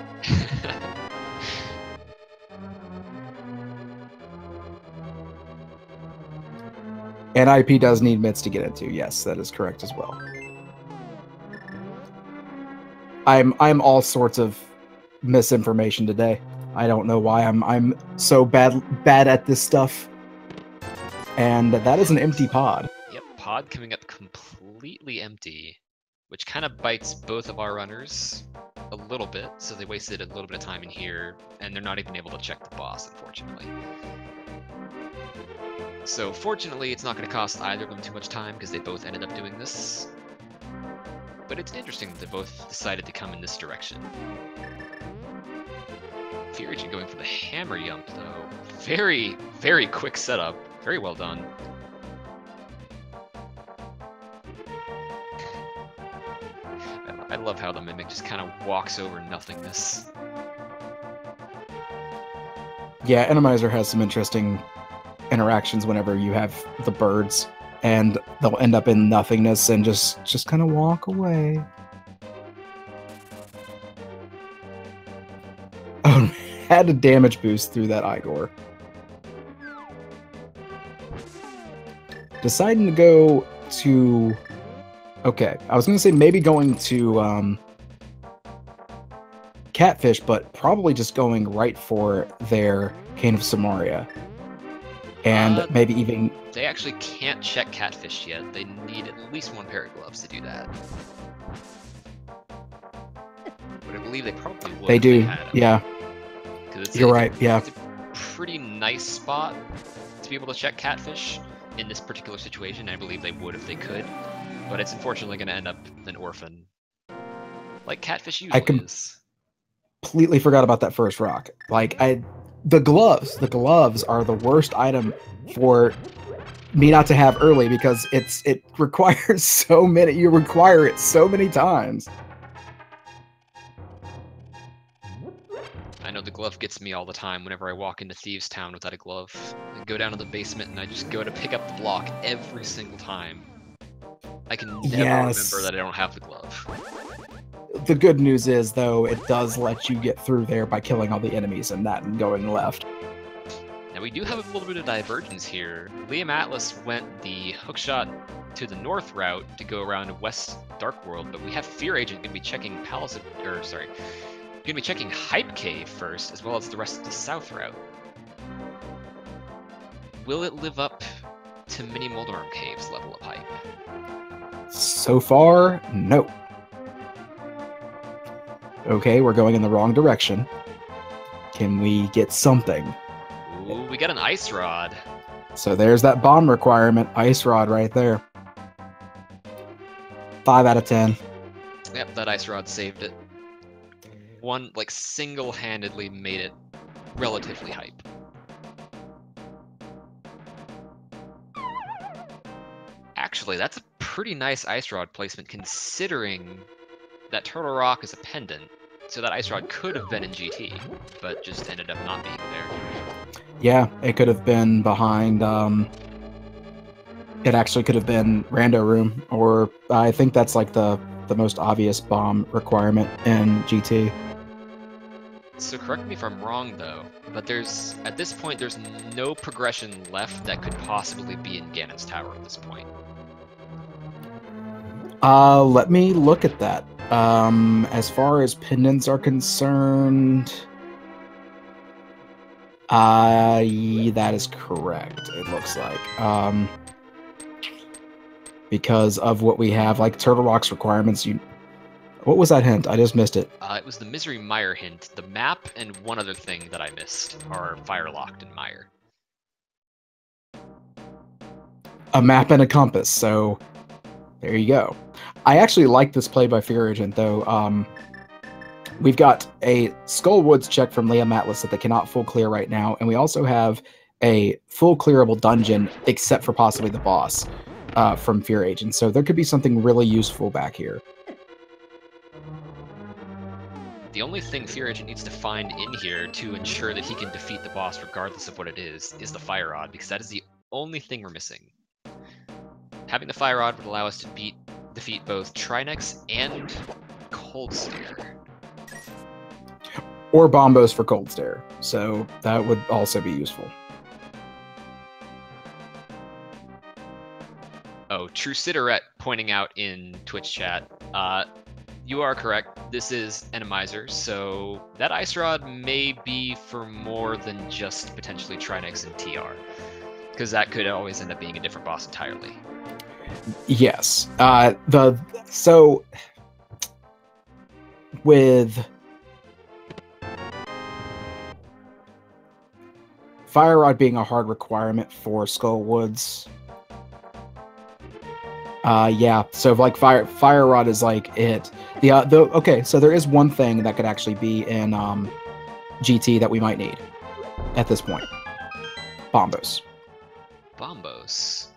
And IP does need mids to get into. Yes, that is correct as well. I'm all sorts of misinformation today. I don't know why I'm so bad at this stuff. And that is an empty pod. Yep, pod coming up completely empty, which kind of bites both of our runners a little bit. So they wasted a little bit of time in here, and they're not even able to check the boss, unfortunately. So fortunately, it's not going to cost either of them too much time because they both ended up doing this. But it's interesting that they both decided to come in this direction. FEARAgent going for the hammer yump though. Very, very quick setup. Very well done. I love how the Mimic just kind of walks over nothingness. Yeah, Randomizer has some interesting interactions whenever you have the birds, and they'll end up in nothingness and just kind of walk away. had a damage boost through that Igor. Deciding to go to... Okay, I was going to say maybe going to Catfish, but probably just going right for their Cane of Samaria. And maybe even... They actually can't check Catfish yet. They need at least one pair of gloves to do that. But I believe they probably would. They do, yeah. You're right, yeah. It's a pretty nice spot to be able to check Catfish in this particular situation. I believe they would if they could. But it's unfortunately going to end up an orphan. Like Catfish usually is. Completely forgot about that first rock. Like, the gloves are the worst item for me not to have early because it requires so many. You require it so many times. I know the glove gets me all the time whenever I walk into Thieves Town without a glove. I go down to the basement and I just go to pick up the block every single time. I can never remember that I don't have the glove. The good news is, though, it does let you get through there by killing all the enemies and that and going left. Now we do have a little bit of divergence here. Liam Atlas went the hookshot to the north route to go around to West Dark World, but we have FEARAgent going to be checking going to be checking Hype Cave first, as well as the rest of the south route. Will it live up to Mini Moldarm Cave's level of hype? So far, no. Okay, we're going in the wrong direction. Can we get something? Ooh, we got an Ice Rod. So there's that bomb requirement. Ice Rod right there. 5 out of 10. Yep, that Ice Rod saved it. One, like, single-handedly made it relatively hype. Actually, that's a pretty nice Ice Rod placement considering that Turtle Rock is a pendant. So that Ice Rod could have been in GT, but just ended up not being there. Yeah, it could have been behind, it actually could have been Rando Room, or I think that's like the most obvious bomb requirement in GT. So correct me if I'm wrong though, but at this point there's no progression left that could possibly be in Ganon's Tower at this point. Let me look at that. As far as pendants are concerned, that is correct, it looks like. Because of what we have, like Turtle Rock's requirements, what was that hint? I just missed it. It was the Misery Mire hint. The map and one other thing that I missed are Firelocked and Mire. A map and a compass, so there you go. I actually like this play by FEARAgent, though. We've got a Skull Woods check from Liam Atlas that they cannot full clear right now, and we also have a full clearable dungeon, except for possibly the boss, from FEARAgent. So there could be something really useful back here. The only thing FEARAgent needs to find in here to ensure that he can defeat the boss regardless of what it is the Fire Rod, because that is the only thing we're missing. Having the Fire Rod would allow us to defeat both Trinex and Cold Stare. Or Bombos for Cold Stare, so that would also be useful. Oh, True Siderette pointing out in Twitch chat, you are correct, this is Randomizer, so that Ice Rod may be for more than just potentially Trinex and TR, because that could always end up being a different boss entirely. Yes. So with Fire Rod being a hard requirement for Skull Woods, yeah. So like Fire Rod is like it. Okay. So there is one thing that could actually be in GT that we might need at this point. Bombos. Bombos.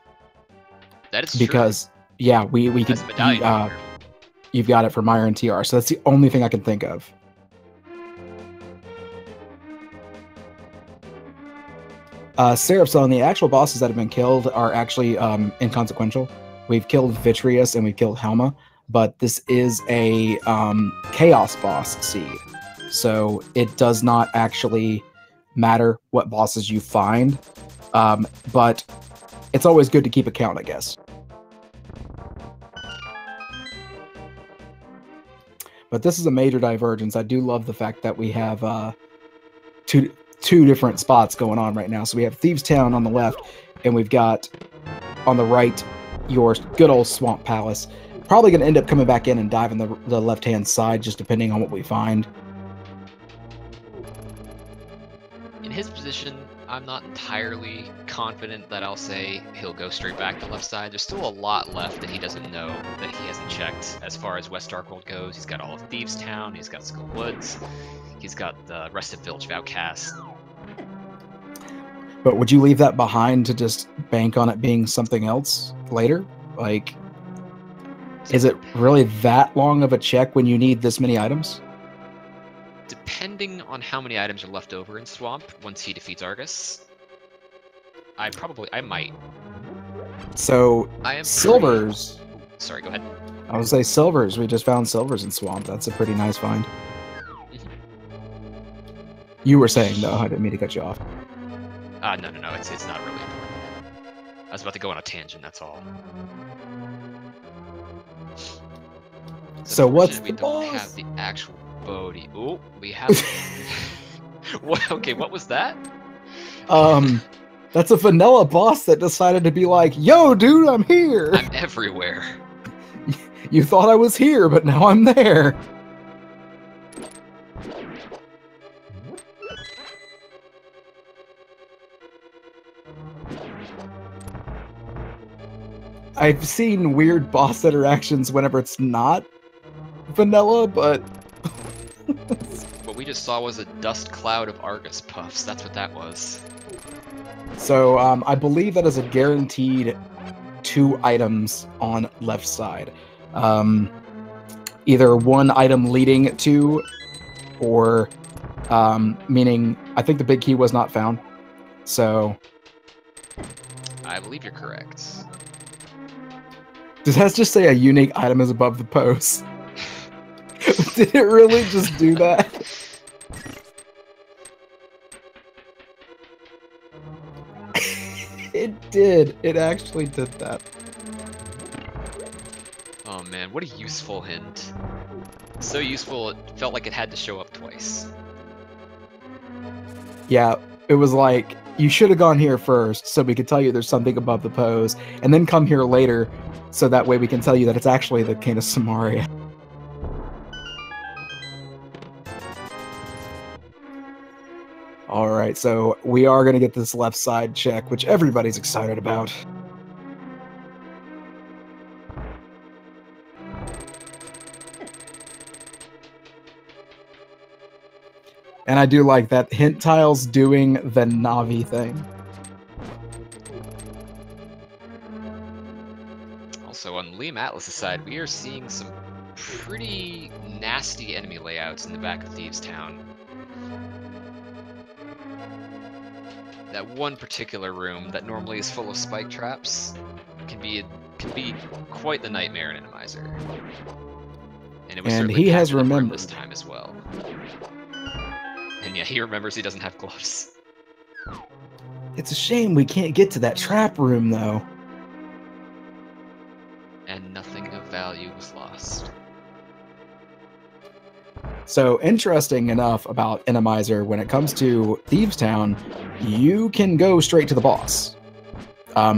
That is because true. Yeah, we could. You've got it for Mire and TR, so that's the only thing I can think of. Seraph's on the actual bosses that have been killed are actually inconsequential. We've killed Vitreous and we've killed Helma, but this is a Chaos boss seed. so it does not actually matter what bosses you find, but it's always good to keep a count, I guess. But this is a major divergence. I do love the fact that we have two different spots going on right now. So we have Thieves Town on the left, and we've got on the right your good old Swamp Palace. Probably going to end up coming back in and diving the left-hand side, just depending on what we find. In his position, I'm not entirely confident that I'll say he'll go straight back to left side. There's still a lot left that he doesn't know, that he hasn't checked. As far as West Darkworld goes, he's got all of Thieves Town, he's got Skull Woods, he's got the rest of Village of Outcasts. But would you leave that behind to just bank on it being something else later? Like, is it really that long of a check when you need this many items? Depending on how many items are left over in Swamp once he defeats Argus, I might. So, I am silvers. Sorry, go ahead. I would say silvers. We just found silvers in Swamp. That's a pretty nice find. You were saying, though, I didn't mean to cut you off. No, it's not really important. I was about to go on a tangent, that's all. So what's the we boss? don't have the actual Bodhi. Oh, we have. Okay, what was that? That's a vanilla boss that decided to be like, "Yo, dude, I'm here. I'm everywhere." You thought I was here, but now I'm there. I've seen weird boss interactions whenever it's not vanilla, but what we just saw was a dust cloud of Argus puffs. That's what that was. So I believe that is a guaranteed 2 items on left side. Either one item leading to, or meaning I think the big key was not found. So I believe you're correct. Does that just say a unique item is above the post? Did it really just do that? It did. It actually did that. Oh man, what a useful hint. So useful, it felt like it had to show up twice. Yeah, it was like, you should have gone here first so we could tell you there's something above the pose, and then come here later so that way we can tell you that it's actually the King of Samaria. Alright, so we are going to get this left side check, which everybody's excited about. And I do like that hint tile's doing the Navi thing. Also, on Liam Atlas' side, we are seeing some pretty nasty enemy layouts in the back of Thieves Town. That one particular room that normally is full of spike traps can be quite the nightmare in Randomizer. And it was And certainly he has packed in the room remembered this time as well. And yeah, he remembers he doesn't have gloves. It's a shame we can't get to that trap room, though. And nothing of value was lost. So, interesting enough about Randomizer, when it comes to Thieves Town, you can go straight to the boss.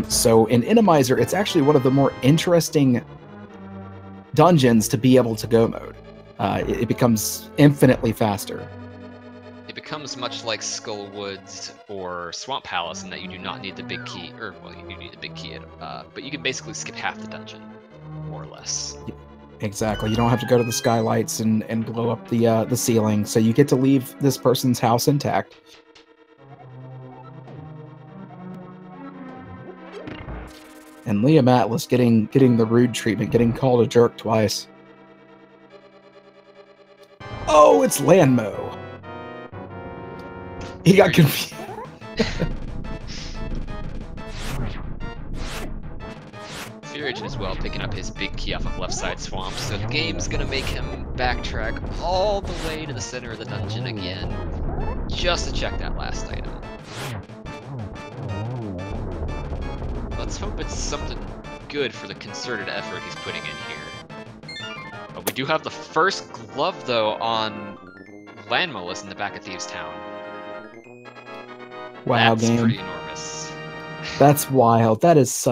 So in Randomizer, it's actually one of the more interesting dungeons to be able to go mode. It becomes infinitely faster. It becomes much like Skull Woods or Swamp Palace in that you do not need the big key, or well, you do need the big key, but you can basically skip half the dungeon, more or less. Exactly. You don't have to go to the skylights and blow up the ceiling, so you get to leave this person's house intact. And Liam Atlas getting the rude treatment, getting called a jerk twice. Oh, it's Landmo. He got confused. FEARAgent as well, picking up his big key off of left side swamp, so the game's gonna make him backtrack all the way to the center of the dungeon again, just to check that last item. Let's hope it's something good for the concerted effort he's putting in here. But we do have the first glove, though, on Landmolus in the back of Thieves' Town. Wow, That's game. pretty enormous. That's wild. That is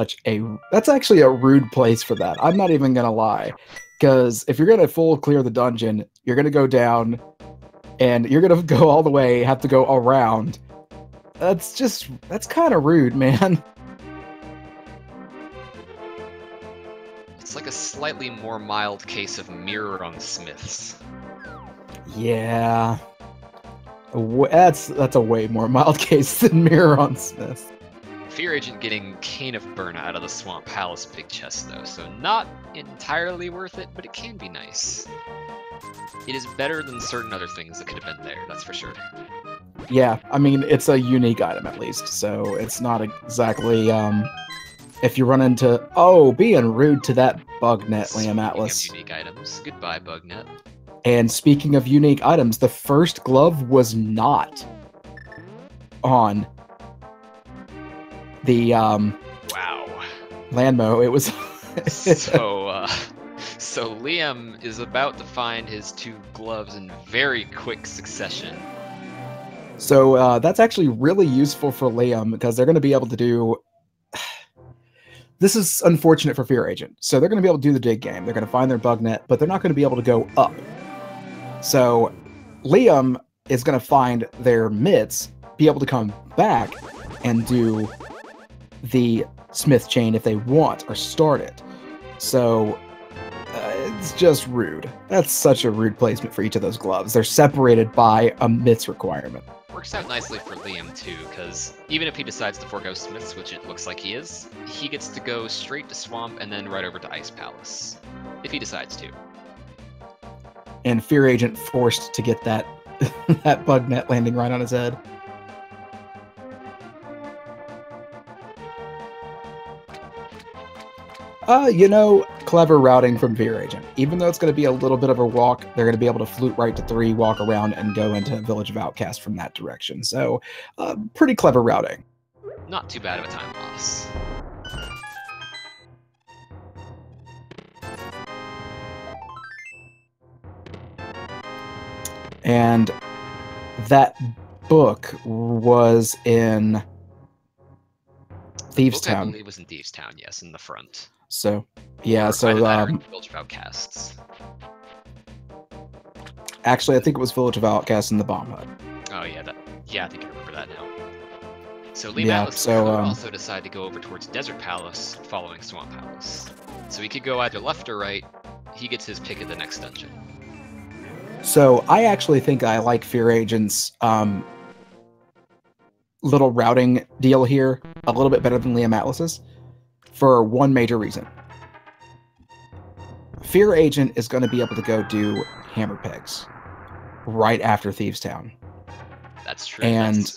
that's actually a rude place for that. I'm not even gonna lie. Because if you're gonna full clear the dungeon, you're gonna go down, and you're gonna go all the way, have to go around. That's kind of rude, man. It's like a slightly more mild case of mirror on Smiths. Yeah. That's a way more mild case than mirror on Smiths. FEARAgent getting Cane of Burn out of the Swamp Palace big chest, though, so not entirely worth it, but it can be nice. It is better than certain other things that could have been there, that's for sure. Yeah, I mean, it's a unique item at least, so it's not exactly, if you run into... Oh, being rude to that Bugnet, Liam Atlas. Speaking of unique items, goodbye, Bugnet. And speaking of unique items, the first glove was not on the, Wow. Landmo. It was... So Liam is about to find his 2 gloves in very quick succession. So that's actually really useful for Liam, because they're going to be able to do... This is unfortunate for FEARAgent. So they're going to be able to do the dig game. They're going to find their Bugnet, but they're not going to be able to go up. So Liam is going to find their mitts, be able to come back and do the Smith chain if they want, or start it. So it's just rude. That's such a rude placement for each of those gloves. They're separated by a mitts requirement. Works out nicely for Liam, too, because even if he decides to forego Smiths, which it looks like he is, he gets to go straight to Swamp and then right over to Ice Palace. If he decides to. And FEARAgent forced to get that that Bugnet landing right on his head. Clever routing from FEARAgent. Even though it's going to be a little bit of a walk, they're going to be able to flute right to 3, walk around, and go into Village of Outcast from that direction. So, pretty clever routing. Not too bad of a time loss. And that book was in Thieves' Town. I believe it was in Thieves' Town, yes, in the front. So, yeah, Village of Outcasts. Actually, I think it was Village of Outcasts in the Bomb Hut. Oh, yeah, I think I remember that now. So Liam Atlas could also decide to go over towards Desert Palace, following Swamp Palace. So he could go either left or right. He gets his pick of the next dungeon. So I actually think I like FEARAgent's little routing deal here a little bit better than Liam Atlas's, for one major reason. FEARAgent is going to be able to go do hammer pegs right after Thieves' Town. That's true. And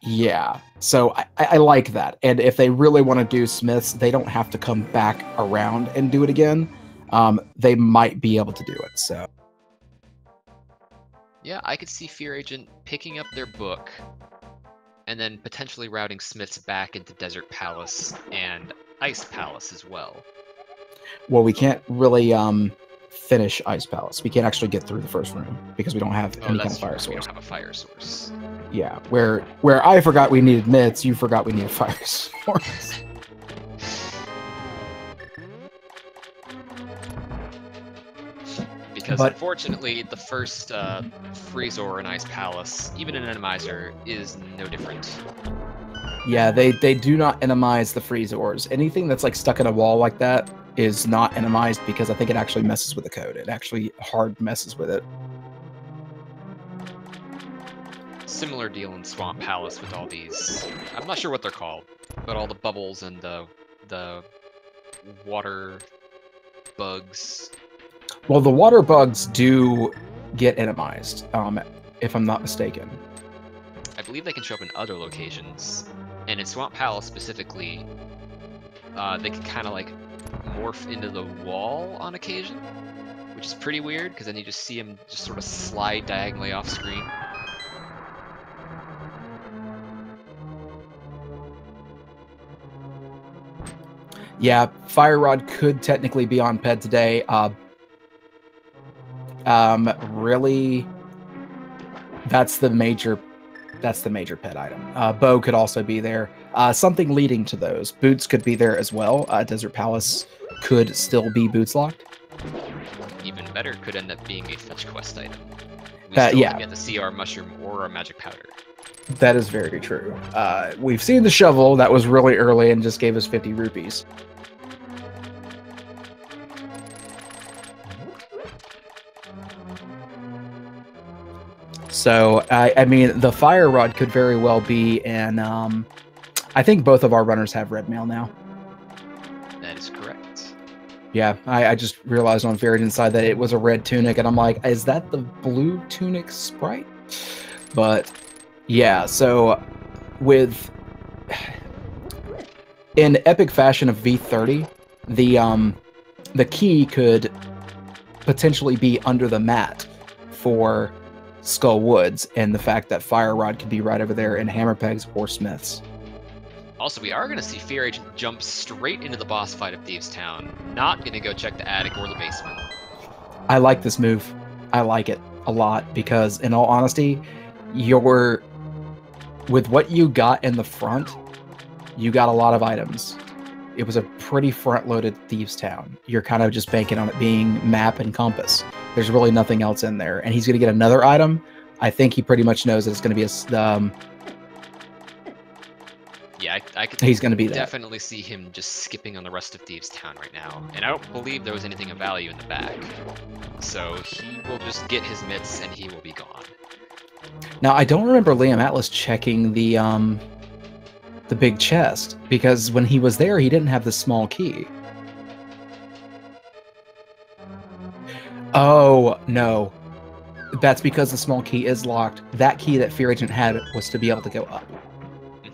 yeah, so I like that. And if they really want to do Smiths, they don't have to come back around and do it again. They might be able to do it. So yeah, I could see FEARAgent picking up their book and then potentially routing Smiths back into Desert Palace and Ice Palace as well. Well, we can't really finish Ice Palace. We can't actually get through the first room because we don't have any kind of fire source. We don't have a fire source. Yeah, where I forgot we needed mitts, you forgot we needed fire source. Because unfortunately, the first Freezor in Ice Palace, even in Randomizer, is no different. Yeah, they do not enemize the Freezors. Anything that's like stuck in a wall like that is not enemized because I think it actually messes with the code. It actually hard messes with it. Similar deal in Swamp Palace with all these. I'm not sure what they're called, but all the bubbles and the water bugs. Well, the water bugs do get enemized, if I'm not mistaken. I believe they can show up in other locations, and in Swamp Palace specifically, they can kind of like morph into the wall on occasion, which is pretty weird because then you just see him just sort of slide diagonally off screen. Yeah, Fire Rod could technically be on Ped today. Really, that's the major pet item. Bow could also be there. Something leading to those. Boots could be there as well. Desert Palace could still be boots locked. Even better, could end up being a fetch quest item. We still Yeah. have yet to see our mushroom or our magic powder. That is very true. We've seen the shovel. That was really early and just gave us 50 rupees. So, I mean, the Fire Rod could very well be, and I think both of our runners have red mail now. That is correct. Yeah, I just realized on FEARAgent's side that it was a red tunic, and I'm like, is that the blue tunic sprite? But, yeah, so in epic fashion of V30, the key could potentially be under the mat for Skull Woods, and the fact that Fire Rod could be right over there in Hammer Pegs or Smiths. Also, we are going to see FEARAgent jump straight into the boss fight of Thieves Town. Not going to go check the attic or the basement. I like this move. I like it a lot because, in all honesty, with what you got in the front, you got a lot of items. It was a pretty front-loaded Thieves Town. You're kind of just banking on it being map and compass. There's really nothing else in there. And he's going to get another item. I think he pretty much knows that it's going to be yeah, I could he's going to be that. Definitely see him just skipping on the rest of Thieves Town right now. And I don't believe there was anything of value in the back. So he will just get his mitts and he will be gone. Now, I don't remember Liam Atlas checking the big chest, because when he was there, he didn't have the small key. Oh, no. That's because the small key is locked. That key that FEARAgent had was to be able to go up.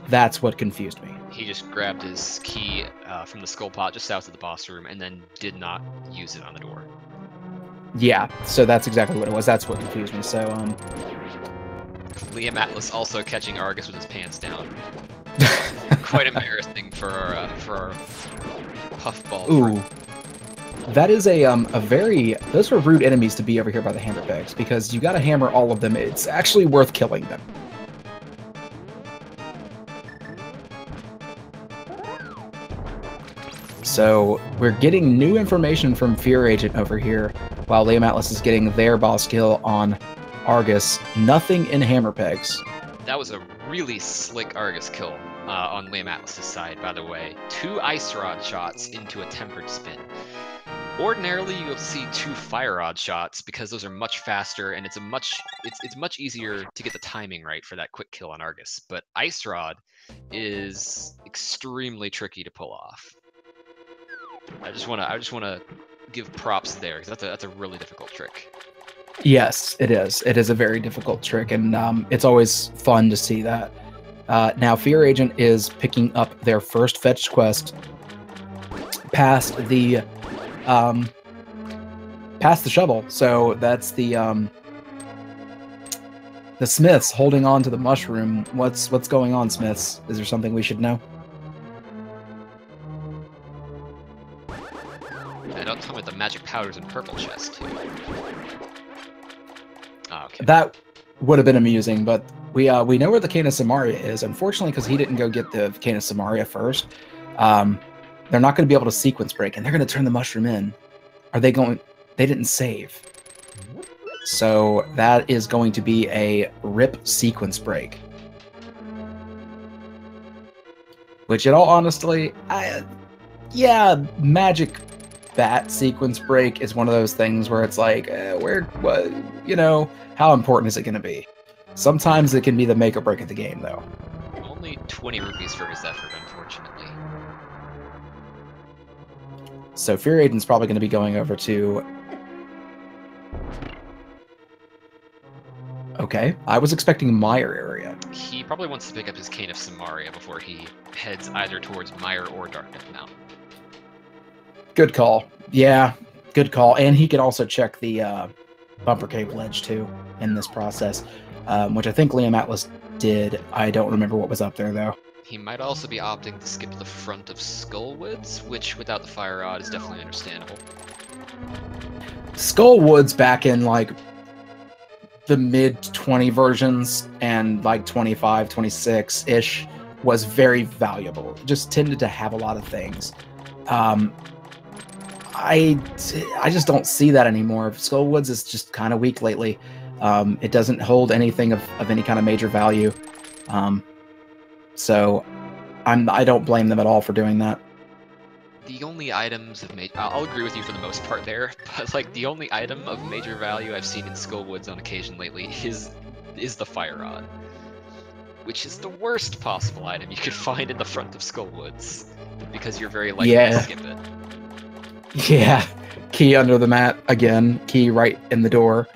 That's what confused me. He just grabbed his key from the skull pot just south of the boss room and then did not use it on the door. Yeah, so that's exactly what it was. That's what confused me. So, Liam Atlas also catching Argus with his pants down. Quite embarrassing for our puffball. Ooh. That is those are rude enemies to be over here by the hammer pegs, because you gotta hammer all of them. It's actually worth killing them. So we're getting new information from FEARAgent over here, while Liam Atlas is getting their boss kill on Argus. Nothing in hammer pegs. That was a really slick Argus kill on Liam Atlas's side, by the way. 2 ice rod shots into a tempered spin. Ordinarily, you'll see 2 fire rod shots because those are much faster, and it's much easier to get the timing right for that quick kill on Argus. But ice rod is extremely tricky to pull off. I just wanna give props there, because that's a really difficult trick. Yes, it is. It is a very difficult trick, and it's always fun to see that. Now, FEARAgent is picking up their first fetch quest past the shovel. So that's the Smiths holding on to the mushroom. What's going on, Smiths? Is there something we should know? And don't tell me the magic powders and purple chest too. Oh, okay. That would have been amusing, but we know where the Cane of Samaria is. Unfortunately, because he didn't go get the Cane of Samaria first, they're not going to be able to sequence break, and they're going to turn the mushroom in. Are they going? They didn't save. So that is going to be a rip sequence break. Which, in all honesty, yeah, magic bat sequence break is one of those things where it's like, how important is it going to be? Sometimes it can be the make or break of the game, though. Only 20 rupees for his effort, unfortunately. So FEARAgent's probably going to be going over to... Okay, I was expecting Mire area. He probably wants to pick up his Cane of Samaria before he heads either towards Mire or Darkness Mountain. Good call. Yeah, Good call. And he could also check the bumper cave ledge too in this process, which I think Liam Atlas did. I don't remember what was up there though. He might also be opting to skip the front of Skullwoods, which without the fire rod is definitely understandable. Skullwoods back in like the mid 20 versions and like 25, 26-ish was very valuable. It just tended to have a lot of things. I just don't see that anymore. Skullwoods is just kind of weak lately. It doesn't hold anything of any kind of major value. So I don't blame them at all for doing that. The only items of major... I'll agree with you for the most part there, but like the only item of major value I've seen in Skullwoods on occasion lately is the fire rod, which is the worst possible item you could find in the front of Skullwoods, because you're very likely to skip it. Yeah, key under the mat again, key right in the door.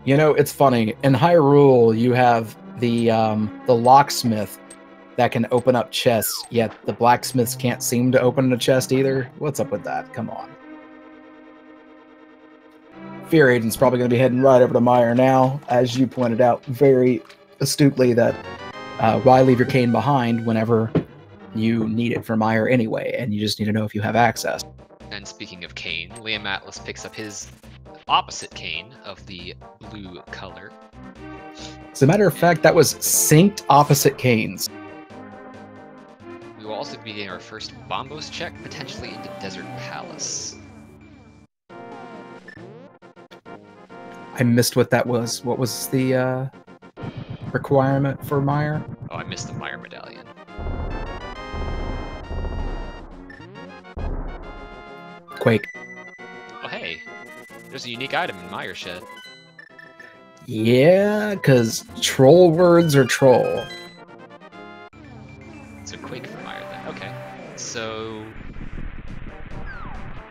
You know, it's funny. In Hyrule, you have the locksmith that can open up chests, yet the blacksmiths can't seem to open a chest either. What's up with that? Come on. FEARAgent's probably going to be heading right over to Meyer now, as you pointed out very astutely that why leave your cane behind whenever you need it for Meyer anyway, and you just need to know if you have access. And speaking of cane, Liam Atlas picks up his opposite cane of the blue color. As a matter of fact, that was synced opposite canes. We will also be getting our first Bombos check, potentially into Desert Palace. I missed what that was. What was the requirement for Meyer? Oh, I missed the Meyer medallion. Quake. Oh, hey. There's a unique item in Meyer Shed. Yeah, because troll words are troll. It's a Quake for Meyer then. Okay. So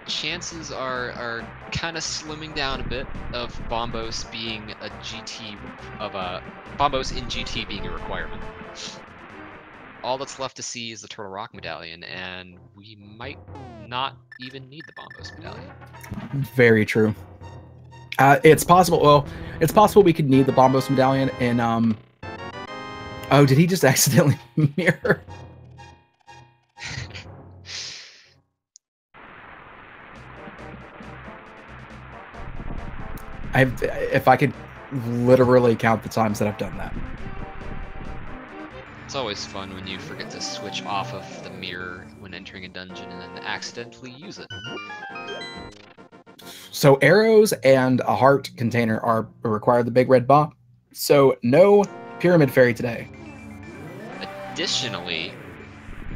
chances are kind of slimming down a bit of Bombos being a GT Bombos in GT being a requirement. All that's left to see is the Turtle Rock medallion, and we might not even need the Bombos medallion. Very true. It's possible. Well, it's possible we could need the Bombos medallion in. Oh, did he just accidentally mirror? If I could literally count the times that I've done that. It's always fun when you forget to switch off of the mirror when entering a dungeon and then accidentally use it. So arrows and a heart container are required the big red box. So no pyramid fairy today. Additionally,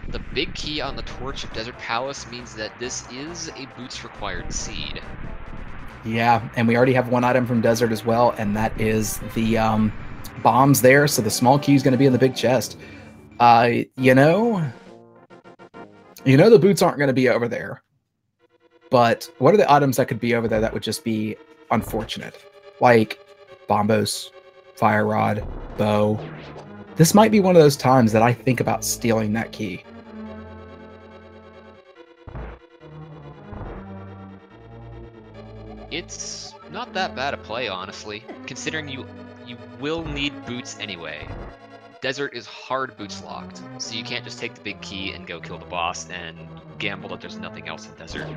the big key on the Torch of Desert Palace means that this is a boots required seed. Yeah, and we already have one item from Desert as well, and that is the bombs there. So the small key is going to be in the big chest. You know the boots aren't going to be over there. But what are the items that could be over there that would just be unfortunate? Like Bombos, Fire Rod, Bow. This might be one of those times that I think about stealing that key. It's not that bad a play, honestly, considering you will need boots anyway. Desert is hard boots locked, so you can't just take the big key and go kill the boss and gamble that there's nothing else in Desert.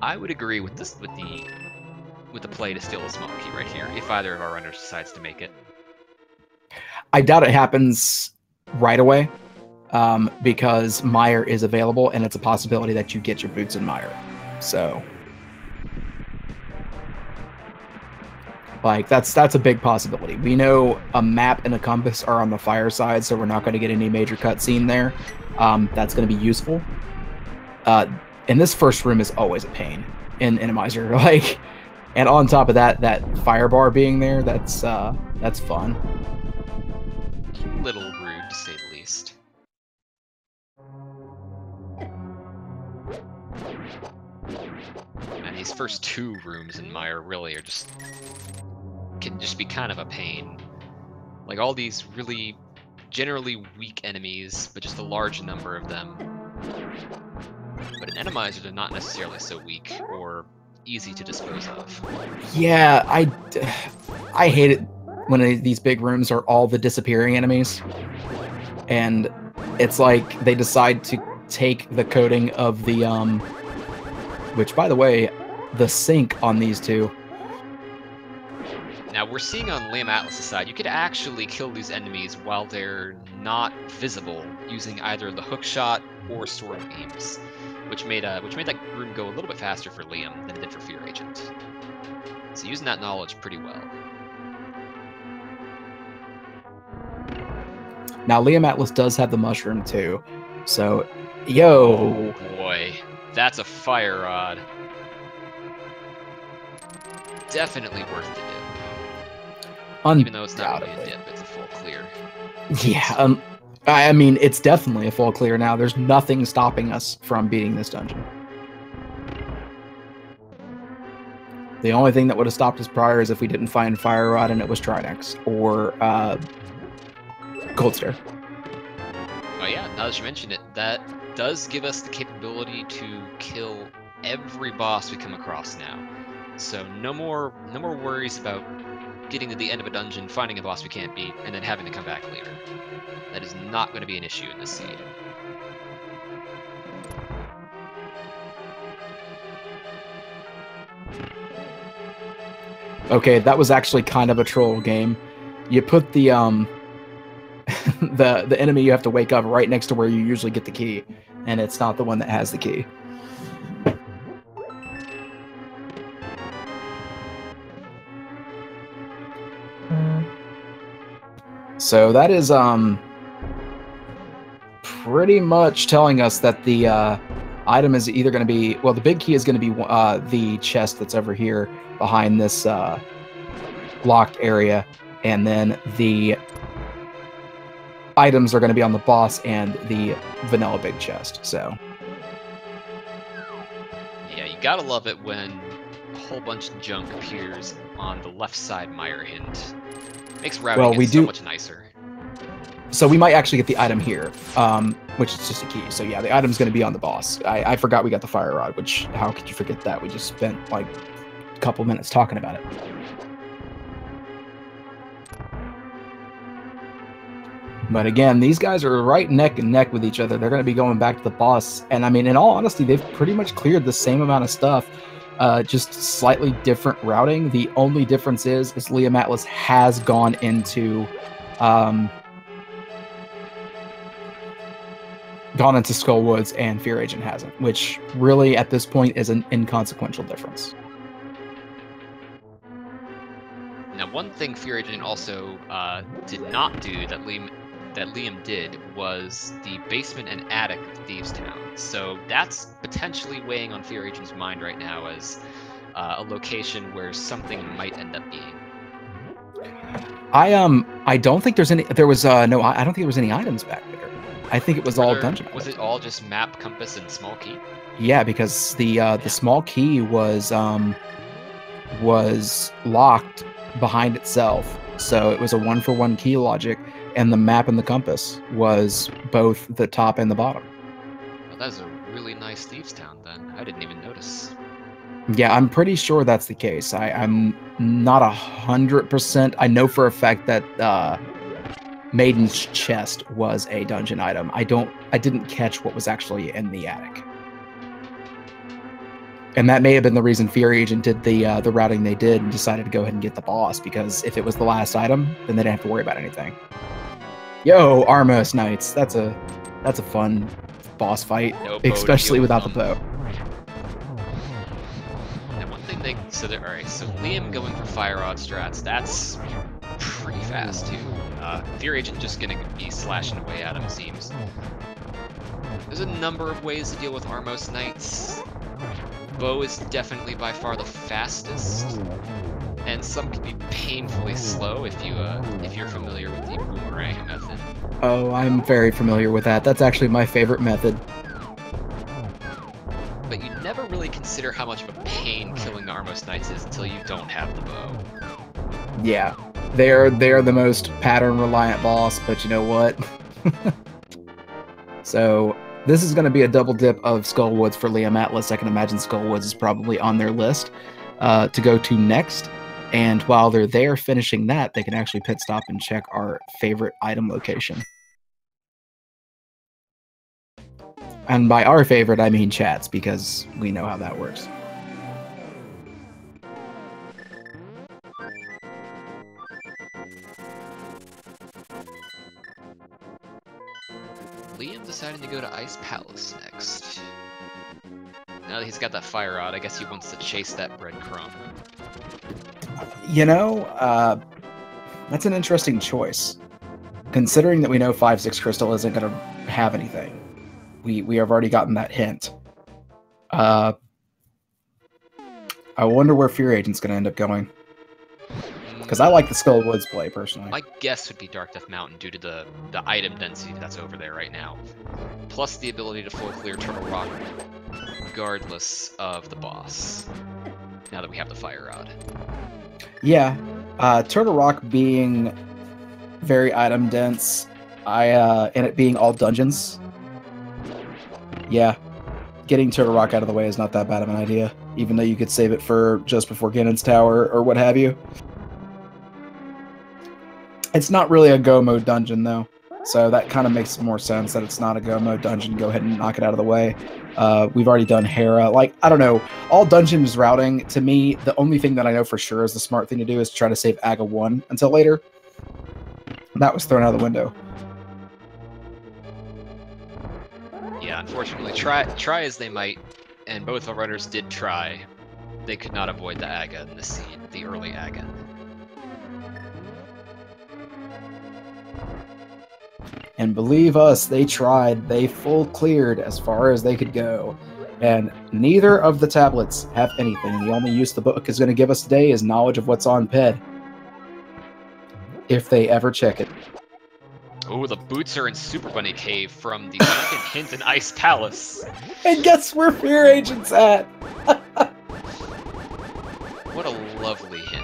I would agree with this with the play to steal the small key right here, if either of our runners decides to make it. I doubt it happens right away, because Meyer is available, and it's a possibility that you get your boots in Meyer. So, like, that's a big possibility. We know a map and a compass are on the fire side, so we're not going to get any major cutscene there. That's going to be useful. And this first room is always a pain in Randomizer. Like, and on top of that, that fire bar being there, that's fun. A little rude, to say the least. And these first two rooms in Meyer really can just be kind of a pain. Like all these really generally weak enemies, but just a large number of them. But an Randomizer, they're not necessarily so weak or easy to dispose of. Yeah, I hate it when these big rooms are all the disappearing enemies. And it's like they decide to take the coating of the, which, by the way, the sync on these two. Now, we're seeing on Liam Atlas' side, you could actually kill these enemies while they're not visible using either the hook shot or sword beams, which made that room go a little bit faster for Liam than it did for FEARAgent. So using that knowledge pretty well. Now, Liam Atlas does have the mushroom, too. So, yo! Oh boy, that's a fire rod. Definitely worth the dip. Even though it's not really a dip, it's a full clear. Yeah, I mean, it's definitely a full clear now. There's nothing stopping us from beating this dungeon. The only thing that would have stopped us prior is if we didn't find Fire Rod and it was Trinex, or Cold Stare. Oh yeah, now that you mention it, that does give us the capability to kill every boss we come across now. So no more worries about getting to the end of a dungeon, finding a boss we can't beat, and then having to come back later. That is not going to be an issue in this seed. Okay, that was actually kind of a troll game. You put the the enemy you have to wake up right next to where you usually get the key, and it's not the one that has the key. So that is pretty much telling us that the item is either going to be, well, the big key is going to be the chest that's over here behind this locked area, and then the items are going to be on the boss and the vanilla big chest. So yeah, you gotta love it when a whole bunch of junk appears on the left side Mire hint. Makes routing it so much nicer. So we might actually get the item here, which is just a key. So yeah, the item's going to be on the boss. I forgot we got the fire rod, which, how could you forget that? We just spent like a couple minutes talking about it. But again, these guys are right neck and neck with each other. They're going to be going back to the boss. And I mean, in all honesty, they've pretty much cleared the same amount of stuff, just slightly different routing. The only difference is Liam Atlas has gone into Skull Woods and FEARAgent hasn't, which really at this point is an inconsequential difference. Now, one thing FEARAgent also did not do that Liam did was the basement and attic of Thieves' Town. So that's potentially weighing on FEARAgent's mind right now as a location where something might end up being. I don't think there's any. There was I don't think there was any items back there. I think it was all dungeon. Was it all just map, compass, and small key? Yeah, because the small key was locked behind itself, so it was a 1-for-1 key logic, and the map and the compass was both the top and the bottom. Well, that's a really nice Thieves' Town then. I didn't even notice. Yeah, I'm pretty sure that's the case. I'm not 100%. I know for a fact that Maiden's chest was a dungeon item. I didn't catch what was actually in the attic. And that may have been the reason FEARAgent did the routing they did and decided to go ahead and get the boss, because if it was the last item, then they didn't have to worry about anything. Yo, Armos Knights. That's a fun boss fight, no especially without the bow. And one thing alright, so Liam going for fire rod strats, that's pretty fast too. FEARAgent just gonna be slashing away at him, it seems. There's a number of ways to deal with Armos Knights. Bow is definitely by far the fastest, and some can be painfully slow if you're familiar with the boomerang method. Oh, I'm very familiar with that. That's actually my favorite method. But you never really consider how much of a pain killing Armos Knights is until you don't have the bow. Yeah. They're the most pattern reliant boss, but you know what? So this is going to be a double dip of Skullwoods for Liam Atlas. I can imagine Skullwoods is probably on their list to go to next. And while they're there finishing that, they can actually pit stop and check our favorite item location. And by our favorite, I mean chat's, because we know how that works. Liam deciding to go to Ice Palace next. Now that he's got that fire rod, I guess he wants to chase that breadcrumb. You know, that's an interesting choice. Considering that we know 5-6 Crystal isn't going to have anything. We have already gotten that hint. I wonder where FEARAgent's going to end up going. Because I like the Skullwoods play, personally. My guess would be Dark Death Mountain due to the item density that's over there right now. Plus the ability to full clear Turtle Rock regardless of the boss. Now that we have the fire rod. Yeah. Turtle Rock being very item dense, and it being all dungeons. Yeah. Getting Turtle Rock out of the way is not that bad of an idea. Even though you could save it for just before Ganon's Tower or what have you. It's not really a go mode dungeon though, so that kind of makes more sense that it's not a go mode dungeon. Go ahead and knock it out of the way. We've already done Hera. Like, I don't know, all dungeons routing, to me, the only thing that I know for sure is the smart thing to do is try to save Aga 1 until later. That was thrown out of the window. Yeah, unfortunately, try as they might, and both our runners did try, they could not avoid the Aga in the scene, the early Aga. And believe us, they tried. They full cleared as far as they could go. And neither of the tablets have anything. The only use the book is going to give us today is knowledge of what's on PED. If they ever check it. Oh, the boots are in Super Bunny Cave from the second hint in Ice Palace. And guess where FEARAgent's at? What a lovely hint.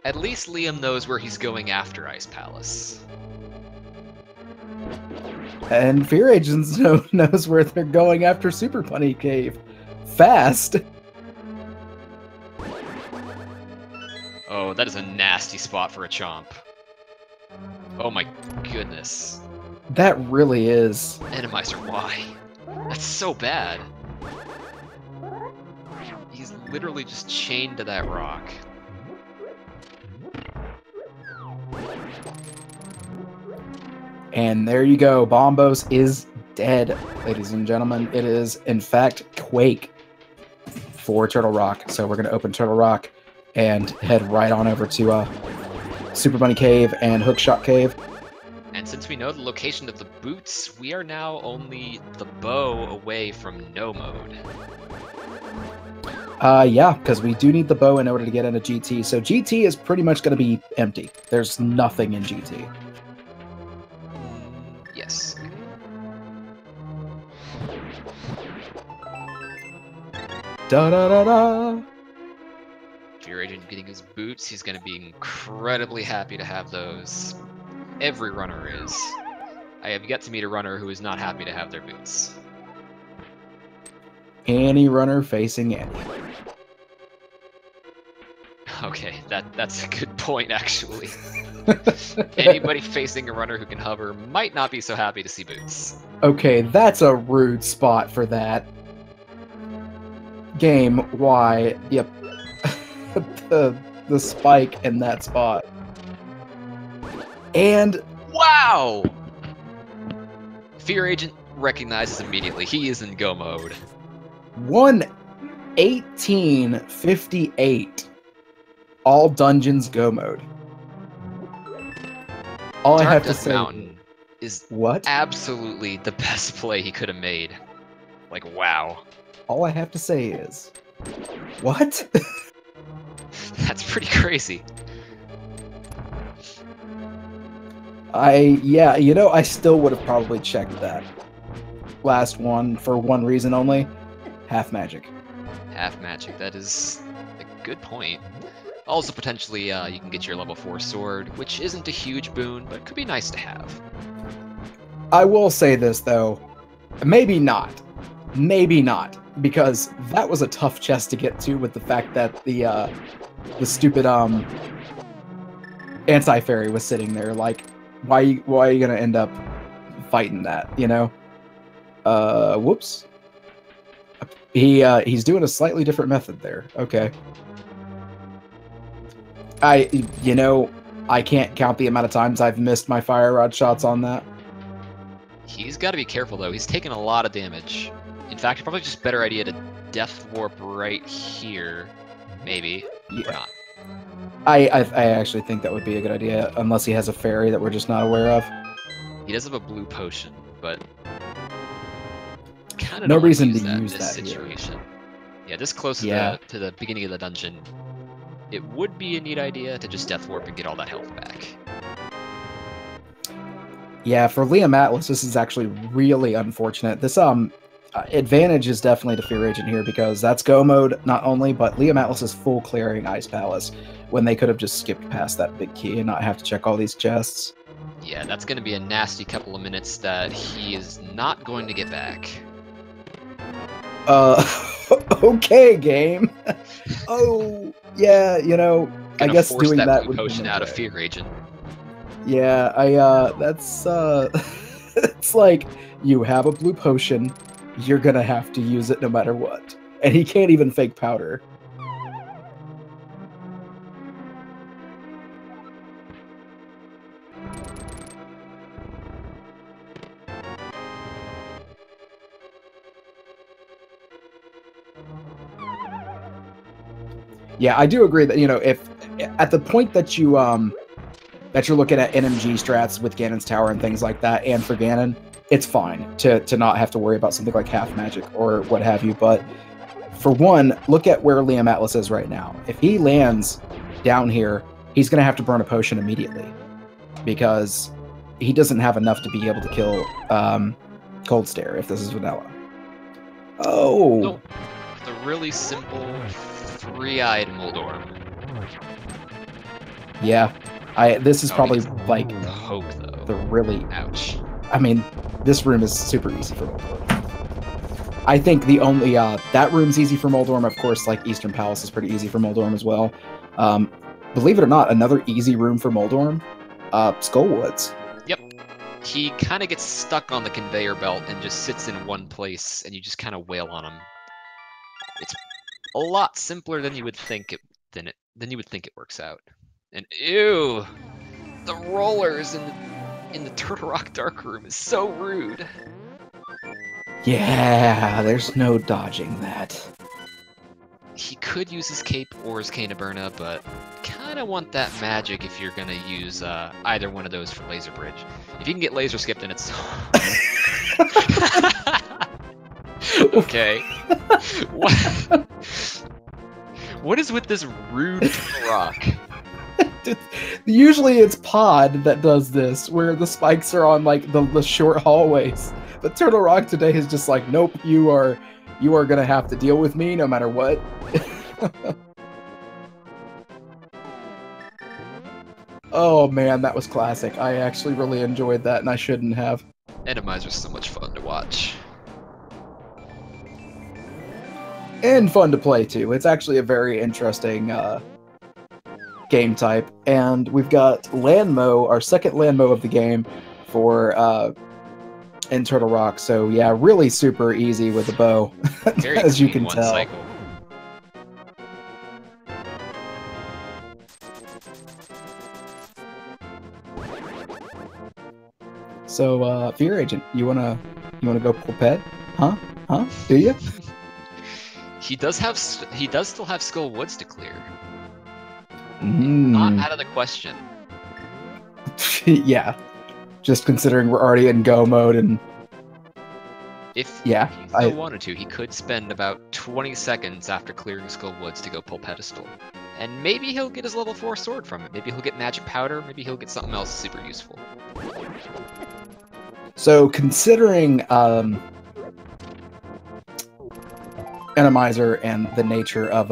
At least Liam knows where he's going after Ice Palace. And FEARAgent knows where they're going after Super Bunny Cave. Fast. Oh, that is a nasty spot for a chomp. Oh my goodness. That really is. Randomizer, why? That's so bad. He's literally just chained to that rock. And there you go. Bombos is dead, ladies and gentlemen. It is, in fact, Quake for Turtle Rock. So we're going to open Turtle Rock and head right on over to Super Bunny Cave and Hookshot Cave. And since we know the location of the boots, we are now only the bow away from no mode. Yeah, because we do need the bow in order to get into GT. So GT is pretty much going to be empty. There's nothing in GT. Yes. Da-da-da-da! FEARAgent getting his boots, he's going to be incredibly happy to have those. Every runner is. I have yet to meet a runner who is not happy to have their boots. Any runner facing Annie. Okay, that's a good point, actually. Anybody facing a runner who can hover might not be so happy to see boots. Okay, that's a rude spot for that. Game, why? Yep. the spike in that spot. And wow! FEARAgent recognizes immediately. He is in go mode. 1:18:58. All dungeons go mode. All I have to say Mountain is what? Absolutely the best play he could have made. Like, wow. All I have to say is what? That's pretty crazy. Yeah, you know, I still would have probably checked that last one for one reason only. Half magic. Half magic, that is a good point. Also, potentially, you can get your level 4 sword, which isn't a huge boon, but could be nice to have. I will say this, though. Maybe not. Maybe not. Because that was a tough chest to get to with the fact that the stupid anti-fairy was sitting there. Like, why are you gonna end up fighting that, you know? Whoops. He's doing a slightly different method there. Okay. I can't count the amount of times I've missed my fire rod shots on that. He's got to be careful, though. He's taking a lot of damage. In fact, it's probably just a better idea to Death Warp right here. Maybe. Yeah. Or not. I actually think that would be a good idea, unless he has a fairy that we're just not aware of. He does have a blue potion, but kind of no reason to use use that that situation. Yeah, this close Yeah. to the beginning of the dungeon, it would be a neat idea to just Death Warp and get all that health back. Yeah, for Liam Atlas, this is actually really unfortunate. This advantage is definitely to FEARAgent here because that's go mode not only, but Liam Atlas is full clearing Ice Palace when they could have just skipped past that big key and not have to check all these chests. Yeah, that's going to be a nasty couple of minutes that he is not going to get back. Okay, game. Oh, yeah, you know, I guess force doing that blue would potion be out of okay. FEARAgent. Yeah, that's it's like you have a blue potion, you're gonna have to use it no matter what, and he can't even fake powder. Yeah, I do agree that, you know, if at the point that you that you're looking at NMG strats with Ganon's Tower and things like that, and for Ganon, it's fine to not have to worry about something like half magic or what have you. But for one, look at where Liam Atlas is right now. If he lands down here, he's going to have to burn a potion immediately because he doesn't have enough to be able to kill Cold Stare if this is vanilla. Oh. Nope. The really simple 3-eyed Moldorm. Yeah. This is probably like the hope, though. The really ouch. I mean, this room is super easy for Moldorm. I think the only that room's easy for Moldorm. Of course, like Eastern Palace is pretty easy for Moldorm as well. Believe it or not, another easy room for Moldorm, Skullwoods. Yep. He kind of gets stuck on the conveyor belt and just sits in one place, and you just kind of wail on him. It's a lot simpler than you would think it works out. And ew, the rollers in the Turtle Rock Dark Room is so rude. Yeah, there's no dodging that. He could use his cape or his Cane of Burna, but kind of want that magic if you're gonna use either one of those for Laser Bridge. If you can get laser skipped, then it's okay. What is with this rude Turtle Rock? Usually it's Pod that does this, where the spikes are on like the short hallways. But Turtle Rock today is just like, nope, you are gonna have to deal with me no matter what. Oh man, that was classic. I actually really enjoyed that, and I shouldn't have. Randomizer's so much fun to watch. And fun to play too. It's actually a very interesting game type. And we've got Landmo, our second Landmo of the game for in Turtle Rock. So yeah, really super easy with the bow, as you can tell. Cycle. So FEARAgent, you wanna go pull pet? Huh? Do you? He does still have Skull Woods to clear. Mm. Not out of the question. Yeah, just considering we're already in go mode, and if yeah, he still wanted to, he could spend about 20 seconds after clearing Skull Woods to go pull Pedestal. And maybe he'll get his level 4 sword from it. Maybe he'll get magic powder, maybe he'll get something else super useful. So considering Randomizer and the nature of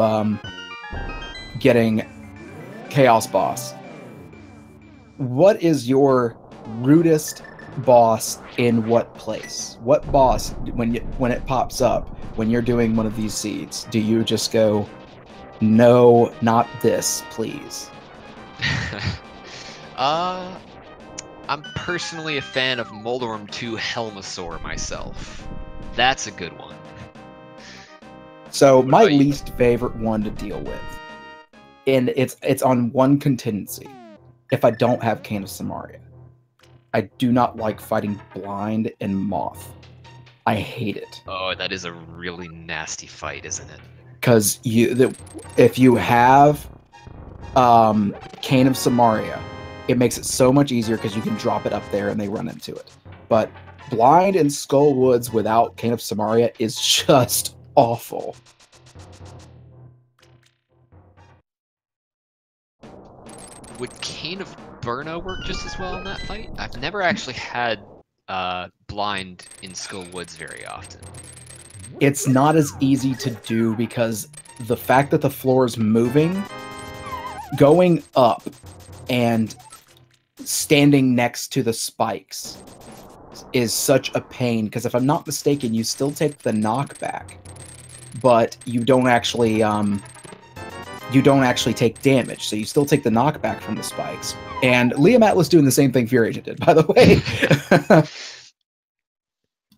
getting Chaos boss. What is your rudest boss in what place? What boss, when it pops up, when you're doing one of these seeds, do you just go, no, not this, please? I'm personally a fan of Moldorm 2 Helmasaur myself. That's a good one. So my least favorite one to deal with, and it's on one contingency. If I don't have Cane of Samaria, I do not like fighting Blind and Moth. I hate it. Oh, that is a really nasty fight, isn't it? Because if you have Cane of Samaria, it makes it so much easier because you can drop it up there and they run into it. But Blind and Skull Woods without Cane of Samaria is just awful. Would Cane of Burna work just as well in that fight? I've never actually had Blind in Skull Woods very often. It's not as easy to do because the fact that the floor is moving, going up and standing next to the spikes is such a pain, because if I'm not mistaken, you still take the knockback, but you don't actually take damage, so you still take the knockback from the spikes. And Liam Atlas doing the same thing FEARAgent did, by the way.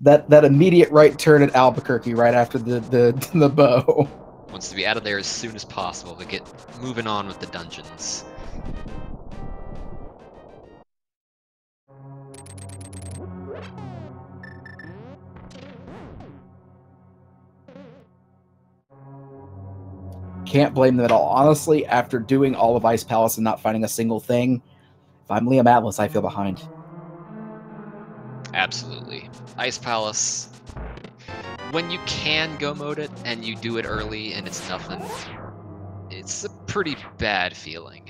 that immediate right turn at Albuquerque right after the bow. Wants to be out of there as soon as possible to get moving on with the dungeons. Can't blame them at all. Honestly, after doing all of Ice Palace and not finding a single thing, if I'm Liam Atlas, I feel behind. Absolutely. Ice Palace, when you can go mode it and you do it early and it's nothing, it's a pretty bad feeling.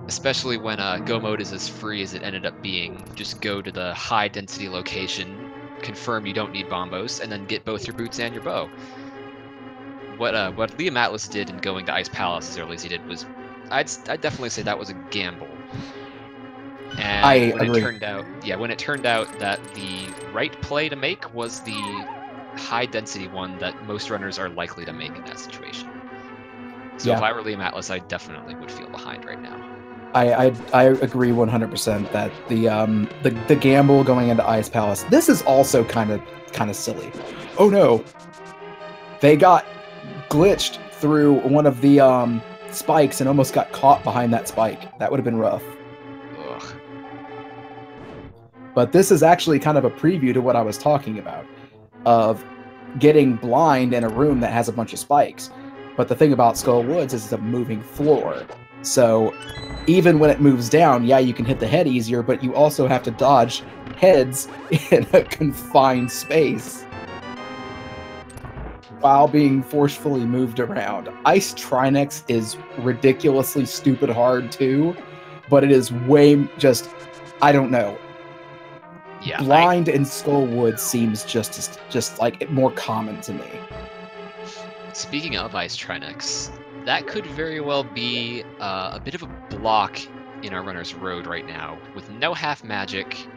Especially when go mode is as free as it ended up being. Just go to the high density location, confirm you don't need bombos, and then get both your boots and your bow. What Liam Atlas did in going to Ice Palace as early as he did was, I'd definitely say that was a gamble. And I when agree. When it turned out that the right play to make was the high density one that most runners are likely to make in that situation. So if I were Liam Atlas, I definitely would feel behind right now. I agree 100% that the gamble going into Ice Palace. This is also kind of silly. Oh no, they got glitched through one of the spikes and almost got caught behind that spike. That would have been rough. Ugh. But this is actually kind of a preview to what I was talking about, of getting blind in a room that has a bunch of spikes. But the thing about Skull Woods is it's a moving floor. So even when it moves down, yeah, you can hit the head easier, but you also have to dodge heads in a confined space while being forcefully moved around. Ice Trinex is ridiculously stupid hard too, but it is way just, I don't know. Yeah, Blind and Skull Woods seems just like more common to me. Speaking of Ice Trinex, that could very well be a bit of a block in our runner's road right now, with no half magic,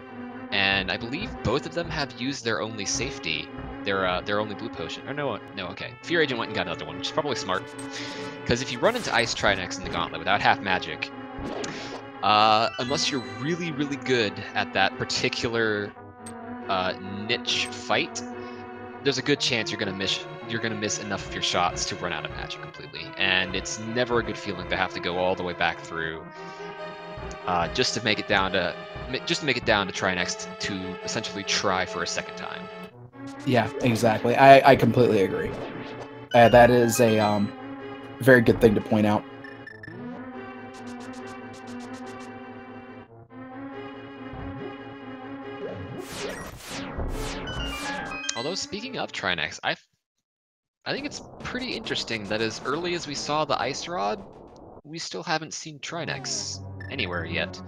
and I believe both of them have used their only safety, their only blue potion. Or no, okay. FEARAgent went and got another one, which is probably smart, because if you run into Ice Trinex in the gauntlet without half magic, unless you're really, really good at that particular niche fight, there's a good chance you're gonna miss enough of your shots to run out of magic completely, and it's never a good feeling to have to go all the way back through just to make it down to Trinex to essentially try for a second time. Yeah, exactly. I completely agree. That is a very good thing to point out. Although, speaking of Trinex, I think it's pretty interesting that as early as we saw the Ice Rod, we still haven't seen Trinex anywhere yet.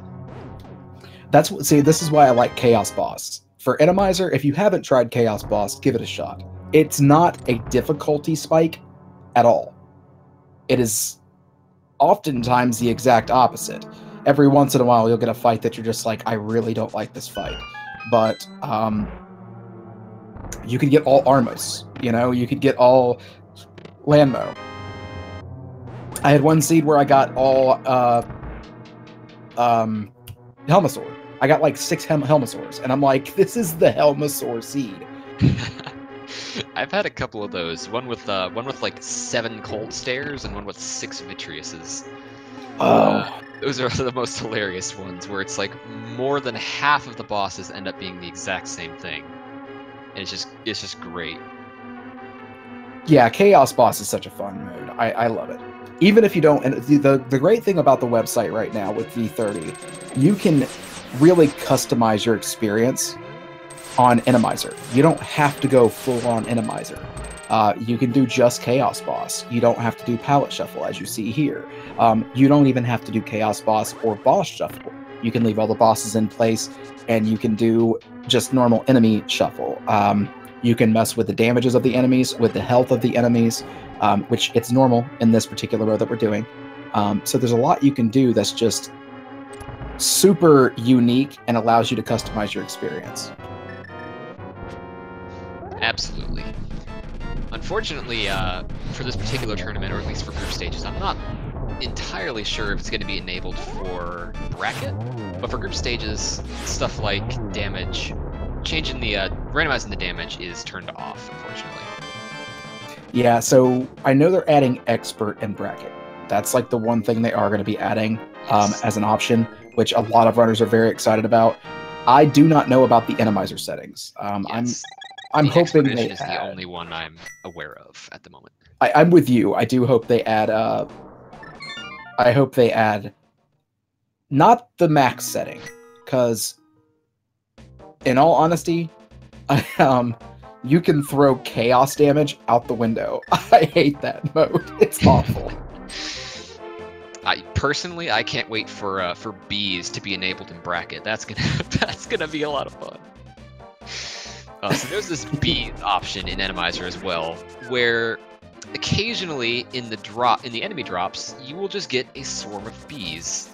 See, this is why I like Chaos Boss. For Randomizer, if you haven't tried Chaos Boss, give it a shot. It's not a difficulty spike at all. It is oftentimes the exact opposite. Every once in a while, you'll get a fight that you're just like, I really don't like this fight. But you could get all Armos, you know? You could get all Landmo. I had one seed where I got all Helmasaur. I got like 6 Helmasaurs, and I'm like, this is the Helmasaur seed. I've had a couple of those. One with like 7 cold stares and one with 6 Vitreouses. Oh. Those are the most hilarious ones, where it's like more than half of the bosses end up being the exact same thing, and it's just great. Yeah, Chaos Boss is such a fun mode. I love it. Even if you don't, and the great thing about the website right now with V30, you can really customize your experience on Randomizer. You don't have to go full on Randomizer. You can do just Chaos Boss. You don't have to do Palette Shuffle, as you see here. You don't even have to do Chaos Boss or Boss Shuffle. You can leave all the bosses in place, and you can do just normal enemy shuffle. You can mess with the damages of the enemies, with the health of the enemies, which it's normal in this particular mode that we're doing. So there's a lot you can do that's just super unique and allows you to customize your experience. Absolutely. Unfortunately, for this particular tournament, or at least for group stages, I'm not entirely sure if it's going to be enabled for bracket, but for group stages, stuff like damage, randomizing the damage is turned off, unfortunately. Yeah, so I know they're adding expert and bracket. That's like the one thing they are going to be adding as an option, which a lot of runners are very excited about. I do not know about the Randomizer settings. Yes. I'm the hoping they is the only one I'm aware of at the moment. I'm with you. I do hope they add. I hope they add not the max setting, because in all honesty, you can throw chaos damage out the window. I hate that mode. It's awful. Personally, I can't wait for bees to be enabled in bracket. That's gonna be a lot of fun. So there's this bee option in Randomizer as well, where occasionally in the enemy drops, you will just get a swarm of bees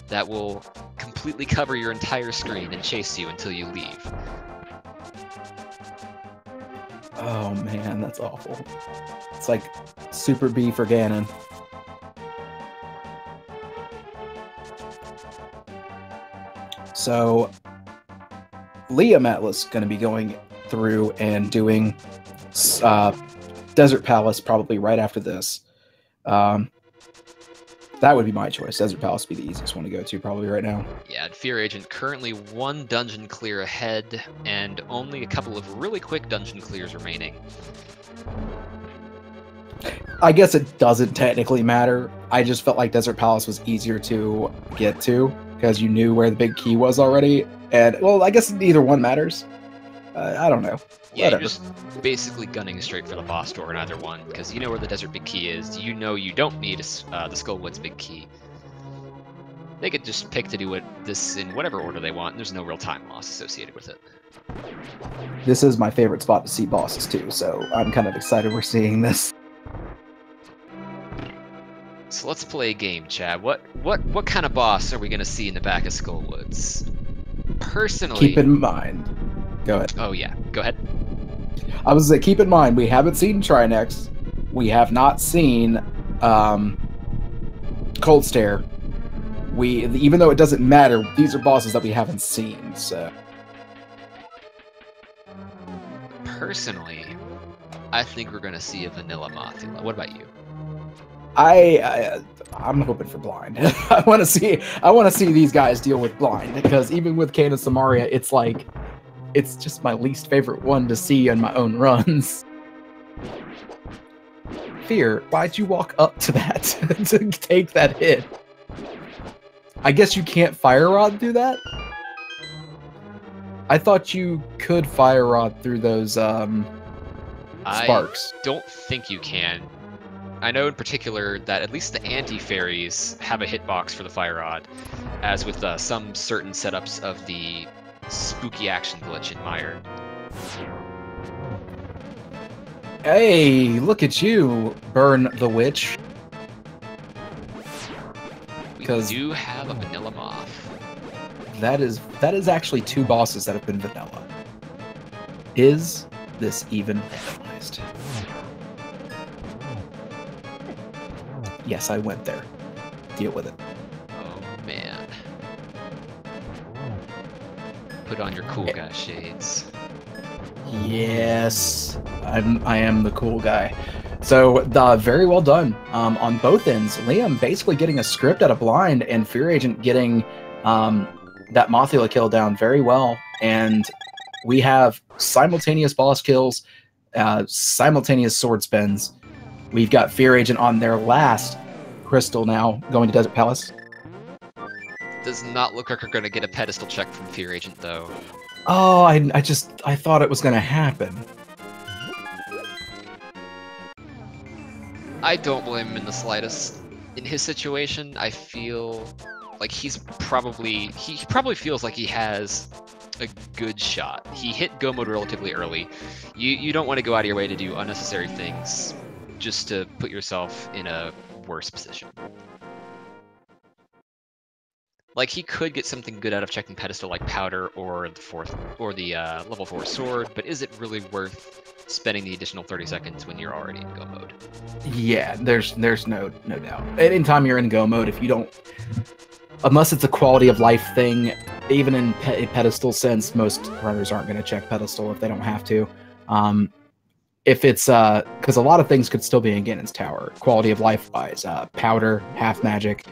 that will completely cover your entire screen and chase you until you leave. Oh man, that's awful. It's like Super Bee for Ganon. So Liam Atlas going to be going through and doing Desert Palace probably right after this. That would be my choice. Desert Palace would be the easiest one to go to probably right now. Yeah, FEARAgent currently 1 dungeon clear ahead, and only a couple of really quick dungeon clears remaining. I guess it doesn't technically matter. I just felt like Desert Palace was easier to get to, because you knew where the big key was already. And, well, I guess neither one matters. I don't know. Yeah, you're just basically gunning straight for the boss door in either one, because you know where the desert big key is. You know you don't need the Skullwoods big key. They could just pick to do this in whatever order they want, and there's no real time loss associated with it. This is my favorite spot to see bosses, too, so I'm kind of excited we're seeing this. So let's play a game, Chad. What kind of boss are we going to see in the back of Skullwoods? Personally... Keep in mind... Go ahead. Oh, yeah. Go ahead. I was going to say, keep in mind, we haven't seen Trinex. We have not seen Cold Stare. Even though it doesn't matter, these are bosses that we haven't seen, so... Personally, I think we're going to see a vanilla Mothula. What about you? I'm hoping for Blind. I want to see these guys deal with Blind, because even with Kane and Samaria, it's like... It's just my least favorite one to see on my own runs. Fear, why'd you walk up to that to take that hit? I guess you can't Fire Rod through that? I thought you could Fire Rod through those sparks. I don't think you can. I know in particular that at least the anti-fairies have a hitbox for the Fire Rod, as with some certain setups of the spooky action glitch in Mire. Hey, look at you, Burn the Witch. because we do have a vanilla moth. That is actually 2 bosses that have been vanilla. Is this even randomized? Yes, I went there. Deal with it. Oh man. Put on your cool guy shades. Yes, I am the cool guy. So very well done on both ends. Liam basically getting a script out of blind, and FEARAgent getting that Mothula kill down very well. And we have simultaneous boss kills, simultaneous sword spins. We've got FEARAgent on their last crystal now, going to Desert Palace. Does not look like we're going to get a pedestal check from FEARAgent, though. Oh, I thought it was going to happen. I don't blame him in the slightest. In his situation, I feel like he probably feels like he has a good shot. He hit go mode relatively early. You don't want to go out of your way to do unnecessary things just to put yourself in a worse position. Like, he could get something good out of checking pedestal like powder or the level 4 sword, but is it really worth spending the additional 30 seconds when you're already in go mode? Yeah, there's no doubt. Anytime you're in go mode, if you don't, unless it's a quality of life thing, even in pedestal sense, most runners aren't going to check pedestal if they don't have to. If it's because a lot of things could still be in Ganon's Tower, quality of life wise, powder, half magic.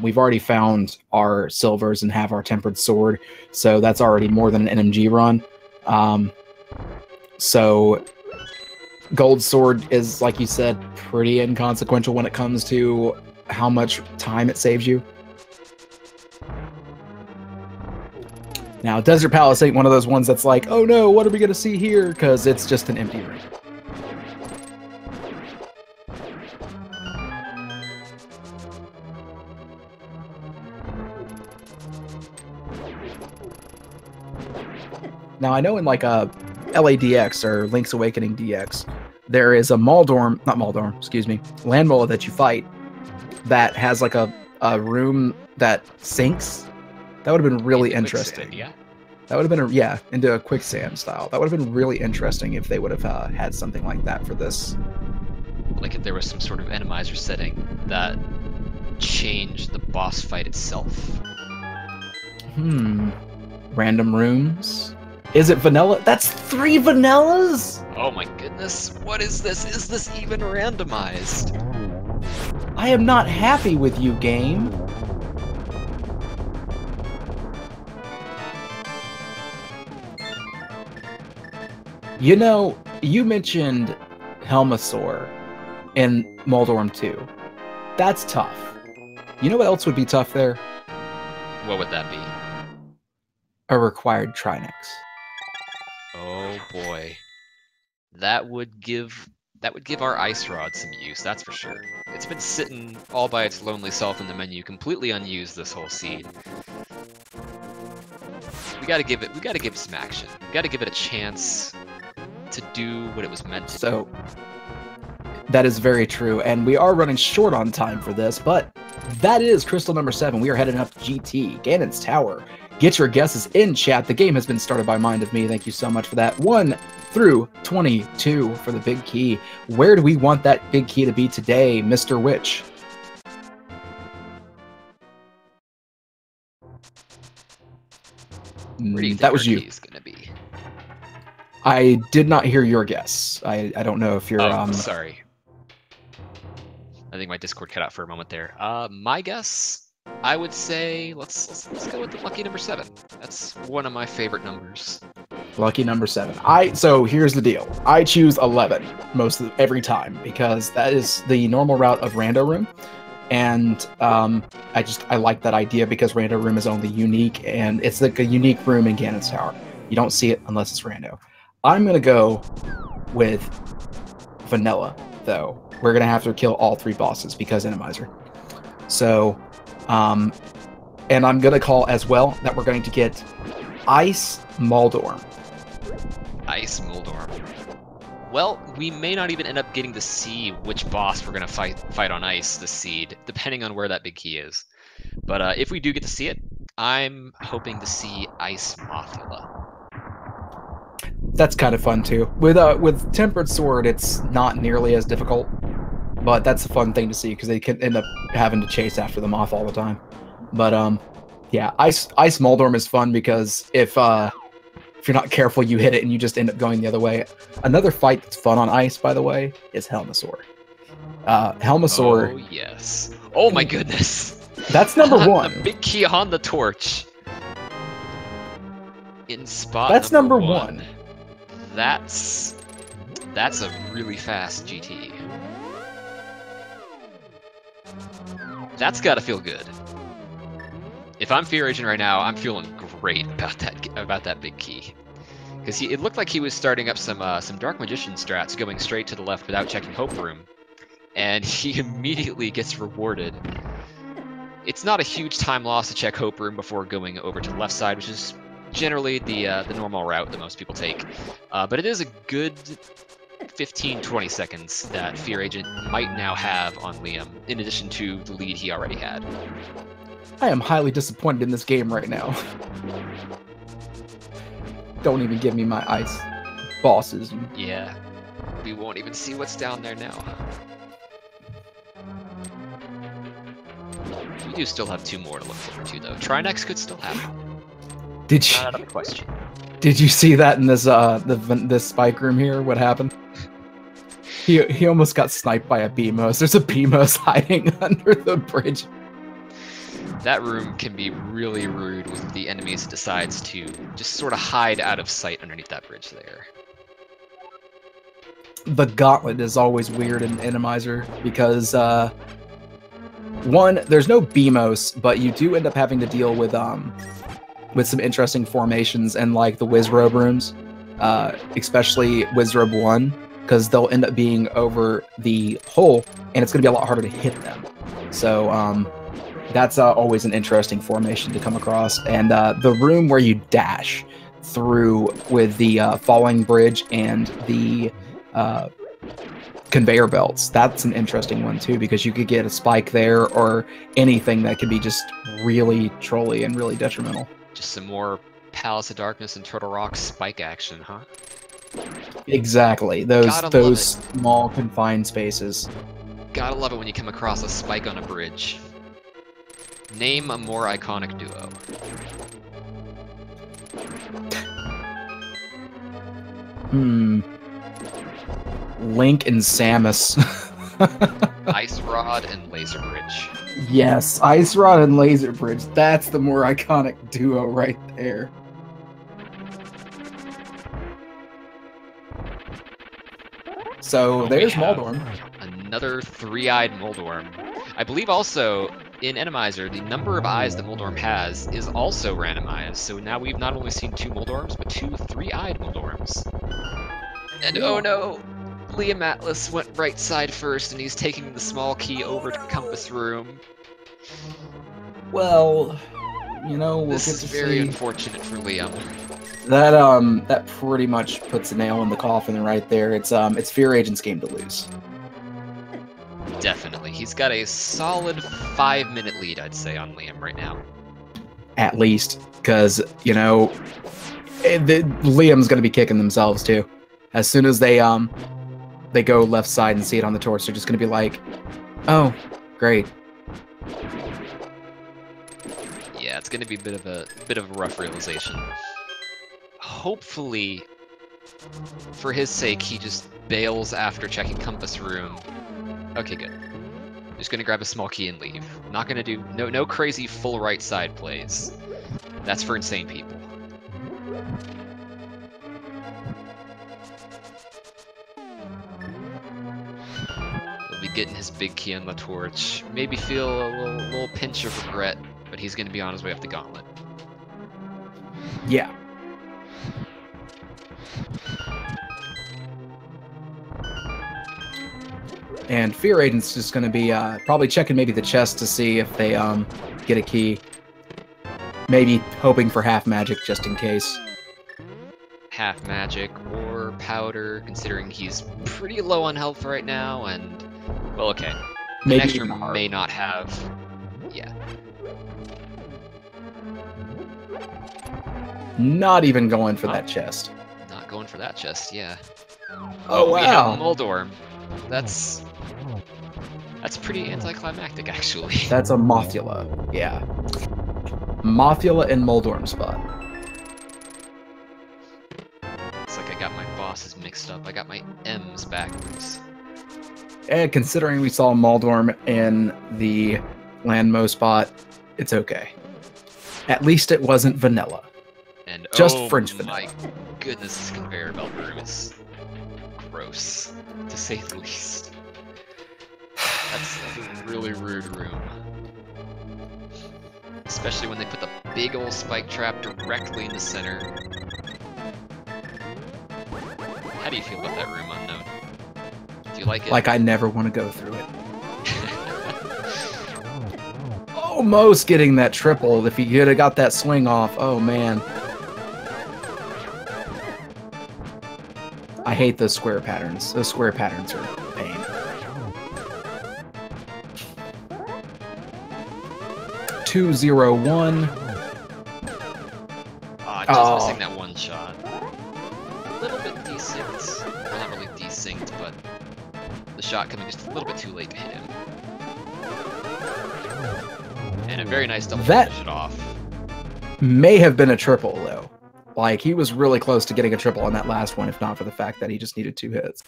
We've already found our silvers and have our tempered sword, so that's already more than an NMG run. So gold sword is, like you said, pretty inconsequential when it comes to how much time it saves you. Now, Desert Palace ain't one of those ones that's like, oh no, what are we going to see here? Because it's just an empty room. Now, I know in like a LADX or Link's Awakening DX, there is a Landmola that you fight that has like a room that sinks. That would have been really interesting. Quicksand, yeah. That would have been into a quicksand style. That would have been really interesting if they would have had something like that for this. Like if there was some sort of Randomizer setting that changed the boss fight itself. Random rooms. Is it vanilla? That's 3 vanillas? Oh my goodness, what is this? Is this even randomized? I am not happy with you, game. You know, you mentioned Helmasaur in Moldorm 2. That's tough. You know what else would be tough there? What would that be? A required Trinix. Oh boy. That would give our ice rod some use, that's for sure. It's been sitting all by its lonely self in the menu, completely unused this whole seed. We gotta give it some action. We gotta give it a chance to do what it was meant to do. So that is very true, and we are running short on time for this, but that is crystal number 7. We are heading up to GT, Ganon's Tower. Get your guesses in chat. The game has been started by Mind of Me. Thank you so much for that. 1 through 22 for the big key. Where do we want that big key to be today, Mr. Witch? Where do you think that was our you. key is gonna be? I did not hear your guess. I don't know if you're sorry. I think my Discord cut out for a moment there. My guess, I would say let's go with the lucky number 7. That's one of my favorite numbers. Lucky number 7. So here's the deal. I choose 11 every time because that is the normal route of Rando Room, and I like that idea because Rando Room is only unique, and it's like a unique room in Ganon's Tower. You don't see it unless it's Rando. I'm gonna go with vanilla though. We're gonna have to kill all 3 bosses because Randomizer. So, and I'm gonna call as well that we're going to get Ice Moldorm. Ice Moldorm. Well, we may not even end up getting to see which boss we're gonna fight on ice this seed, depending on where that big key is. But if we do get to see it, I'm hoping to see Ice Mothula. That's kind of fun too. With Tempered Sword, it's not nearly as difficult, but that's a fun thing to see because they can end up having to chase after the moth all the time. But yeah, Ice Moldorm is fun because if you're not careful, you hit it and you just end up going the other way. Another fight that's fun on ice, by the way, is Helmasaur. Helmasaur. Oh yes. Oh my goodness. That's number one. The big key on the torch. In spot. That's number one. That's a really fast GT. That's gotta feel good. If I'm FEARAgent right now, I'm feeling great about that big key. Because it looked like he was starting up some Dark Magician strats, going straight to the left without checking Hope Room, and he immediately gets rewarded. It's not a huge time loss to check Hope Room before going over to the left side, which is generally the normal route that most people take. But it is a good 15-20 seconds that FEARAgent might now have on Liam, in addition to the lead he already had. I am highly disappointed in this game right now. Don't even give me my ice bosses. Yeah, we won't even see what's down there now. We do still have 2 more to look forward to, though. Trinex could still happen. Not out of the question. Did you see that in this this spike room here? What happened? He almost got sniped by a Beamos. There's a Beamos hiding under the bridge. That room can be really rude with the enemies that decides to just sort of hide out of sight underneath that bridge there. The gauntlet is always weird in Randomizer because one, there's no Beamos, but you do end up having to deal with some interesting formations and like the Wizrobe rooms, especially Wizrobe 1, because they'll end up being over the hole, and it's going to be a lot harder to hit them. So that's always an interesting formation to come across. And the room where you dash through with the falling bridge and the conveyor belts, that's an interesting one too, because you could get a spike there or anything that could be just really trolly and really detrimental. Just some more Palace of Darkness and Turtle Rock spike action, huh? Exactly. Those small confined spaces. Gotta love it when you come across a spike on a bridge. Name a more iconic duo. Link and Samus. Ice Rod and Laser Bridge. Yes, Ice Rod and Laser Bridge. That's the more iconic duo right there. So there's Moldorm. Another 3-eyed Moldorm. I believe also in Randomizer, the number of eyes that Moldorm has is also randomized. So now we've not only seen 2 Moldorms, but 2 3-eyed Moldorms. And oh no! Liam Atlas went right side first, and he's taking the small key over to Compass Room. Well, you know, we'll this get is to very see. Unfortunate for Liam. That pretty much puts a nail in the coffin right there. It's FEARAgent's game to lose. Definitely, he's got a solid 5-minute lead, I'd say, on Liam right now. At least, because you know, Liam's gonna be kicking themselves too. As soon as they go left side and see it on the torch, they're just gonna be like, "Oh, great." Yeah, it's gonna be a bit of a rough realization. Hopefully, for his sake, he just bails after checking Compass Room. Okay, good. Just gonna grab a small key and leave. Not gonna do no crazy full right side plays. That's for insane people. He'll be getting his big key on the torch. Maybe feel a little pinch of regret, but he's gonna be on his way up the gauntlet. Yeah. And FEARAgent's just going to be probably checking maybe the chest to see if they get a key. Maybe hoping for half magic just in case. Half magic or powder, considering he's pretty low on health right now, and well, okay. The Maybe next room may not have. Yeah. Not even going for that chest. Not going for that chest, yeah. Oh, We have wow. Moldorm. That's pretty anticlimactic, actually. That's a Mothula, yeah. Mothula and Moldorm spot. It's like I got my bosses mixed up. I got my M's backwards. And considering we saw Moldorm in the Landmo spot, it's okay. At least it wasn't vanilla. And just oh French vanilla. My goodness, this conveyor belt room is gross, to say the least. That's a really rude room. Especially when they put the big old spike trap directly in the center. How do you feel about that room, Unknown? Do you like it? Like I never want to go through it. Almost getting that triple. If he could have got that swing off, oh man. I hate those square patterns. Those square patterns are pain. Two, 0, 1. Just missing that one shot. A little bit desynced. Well, not really desynced, but the shot coming just a little bit too late to hit him. And a very nice double to finish it off. May have been a triple, though. Like, he was really close to getting a triple on that last one, if not for the fact that he just needed 2 hits.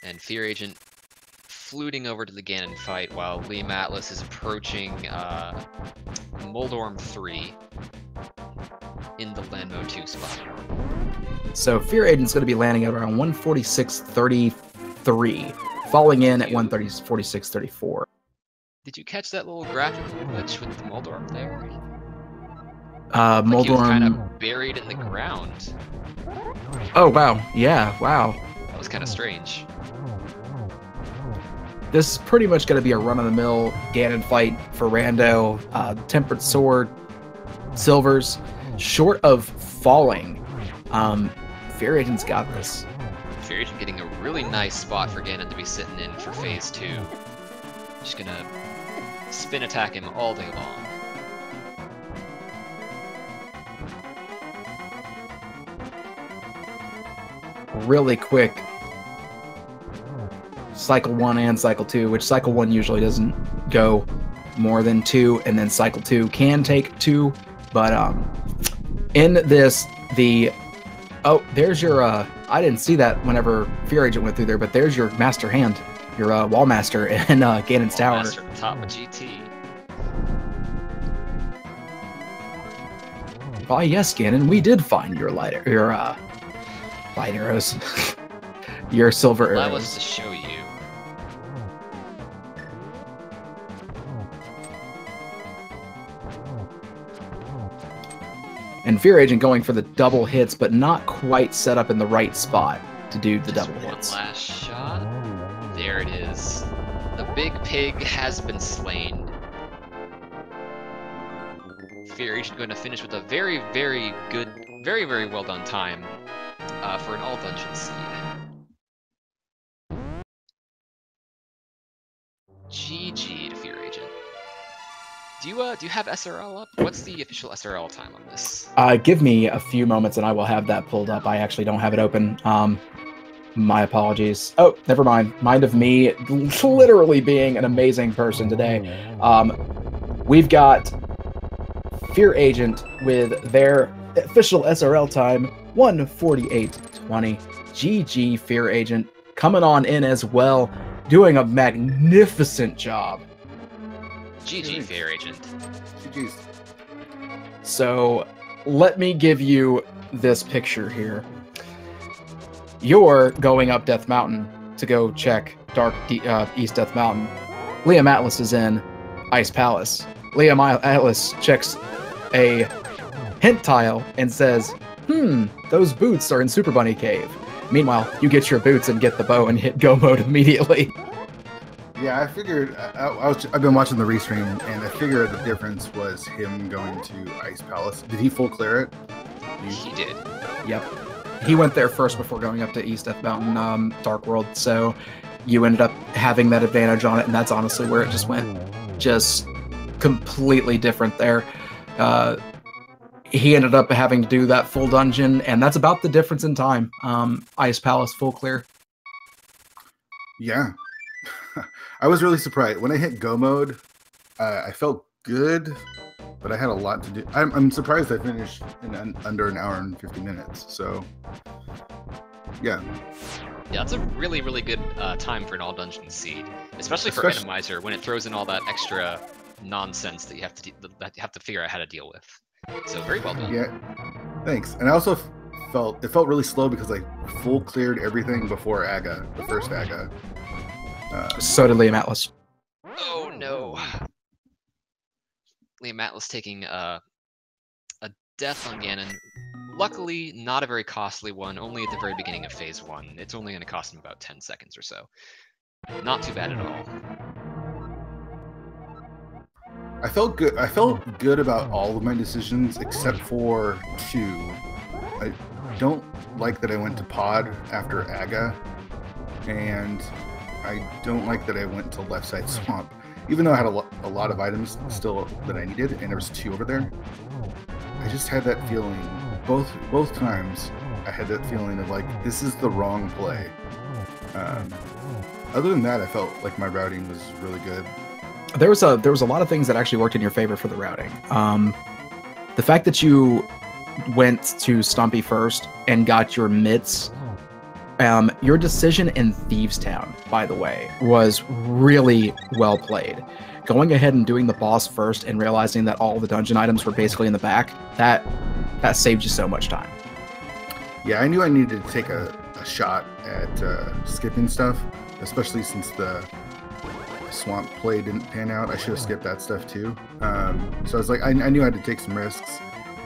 And FEARAgent fluting over to the Ganon fight while Liam Atlas is approaching Moldorm 3 in the Landmo 2 spot. So FEARAgent's going to be landing at around 146.33, falling in at 146.34. Did you catch that little graphical glitch with the Moldorm there? Moldorm... Like he was kind of buried in the ground. Oh, wow. Yeah, wow. That was kind of strange. This is pretty much going to be a run-of-the-mill Ganon fight for Rando. Tempered Sword, Silvers. Short of falling, FEARAgent's got this. FEARAgent getting a really nice spot for Ganon to be sitting in for phase 2. Just gonna spin attack him all day long. Really quick. Cycle 1 and Cycle 2, which Cycle 1 usually doesn't go more than 2, and then Cycle 2 can take 2, but in this, oh, there's your, I didn't see that whenever FEARAgent went through there, but there's your Master Hand, your Wall Master in Ganon's Tower. Master at the top of GT. Why, yes, Ganon, we did find your light arrows. Your silver Allow arrows. us to show you. And FEARAgent going for the double hits, but not quite set up in the right spot to do the double hits. One last shot. There it is. The big pig has been slain. FEARAgent going to finish with a very, very good, very, very well done time for an all-dungeon seed. GG to FEARAgent. Do you have SRL up? What's the official SRL time on this? Give me a few moments and I will have that pulled up. I actually don't have it open. My apologies. Oh, never mind. Mind of me literally being an amazing person today. We've got FEARAgent with their official SRL time, 1:48:20. GG FEARAgent coming on in as well, doing a magnificent job. GG FEARAgent. GG's. So let me give you this picture here. You're going up Death Mountain to go check East Death Mountain. Liam Atlas is in Ice Palace. Liam Atlas checks a hint tile and says, those boots are in Super Bunny Cave. Meanwhile, you get your boots and get the bow and hit go mode immediately. Yeah, I figured, I've been watching the restream, and I figured the difference was him going to Ice Palace. Did he full clear it? He did. Yep. He went there first before going up to East Death Mountain, Dark World, so you ended up having that advantage on it, and that's honestly where it just went. Just completely different there. He ended up having to do that full dungeon, and that's about the difference in time. Ice Palace full clear. Yeah. I was really surprised. When I hit go mode, I felt good, but I had a lot to do. I'm surprised I finished in under an hour and 50 minutes. So, yeah. Yeah, that's a really, really good time for an all dungeon seed, especially for Randomizer when it throws in all that extra nonsense that you have to figure out how to deal with. So very well done. Yeah, thanks. And I also felt really slow because I full cleared everything before Aga, the first Aga. So did Liam Atlas. Oh no. Liam Atlas taking a death on Ganon. Luckily, not a very costly one, only at the very beginning of Phase 1. It's only going to cost him about 10 seconds or so. Not too bad at all. I felt good about all of my decisions except for 2. I don't like that I went to Pod after Aga, and I don't like that I went to Left Side Swamp. Even though I had a lot of items still that I needed, and there was 2 over there, I just had that feeling. Both times, I had that feeling of like, this is the wrong play. Other than that, I felt like my routing was really good. There was a lot of things that actually worked in your favor for the routing. The fact that you went to Stumpy first and got your mitts. Your decision in Thieves Town, by the way, was really well played. Going ahead and doing the boss first and realizing that all the dungeon items were basically in the back, that saved you so much time. Yeah, I knew I needed to take a shot at skipping stuff, especially since the swamp play didn't pan out. I should have skipped that stuff too. So I was like, I knew I had to take some risks,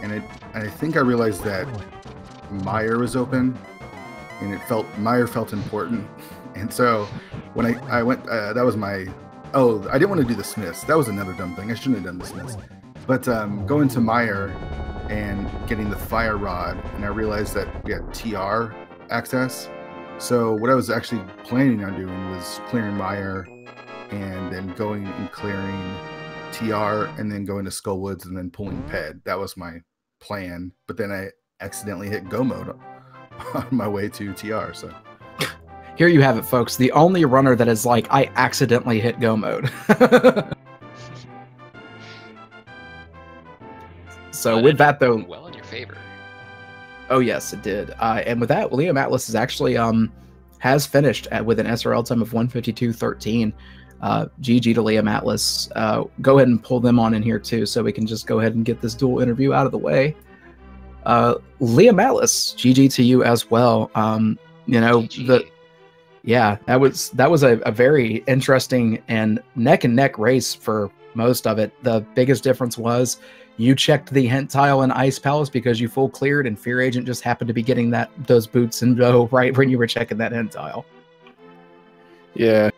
and I think I realized that Meyer was open, and Meyer felt important. And so when I went, that was my, I didn't want to do the Smiths. That was another dumb thing. I shouldn't have done the Smiths. But going to Meyer and getting the Fire Rod, and I realized that we had TR access. So what I was actually planning on doing was clearing Meyer, and then going and clearing TR, and then going to Skullwoods, and then pulling Ped. That was my plan. But then I accidentally hit go mode on my way to TR. So here you have it, folks. The only runner that is like, I accidentally hit go mode. So with that, though, well in your favor. Oh yes, it did. And with that, Liam Atlas is actually has finished with an SRL time of 152.13. GG to Liam Atlas. Go ahead and pull them on in here too, so we can just go ahead and get this dual interview out of the way. Liam Atlas, GG to you as well. You know, GG. that was a very interesting and neck race for most of it. The biggest difference was you checked the hint tile in Ice Palace because you full cleared, and FEARAgent just happened to be getting those boots and bow right when you were checking that hint tile. Yeah.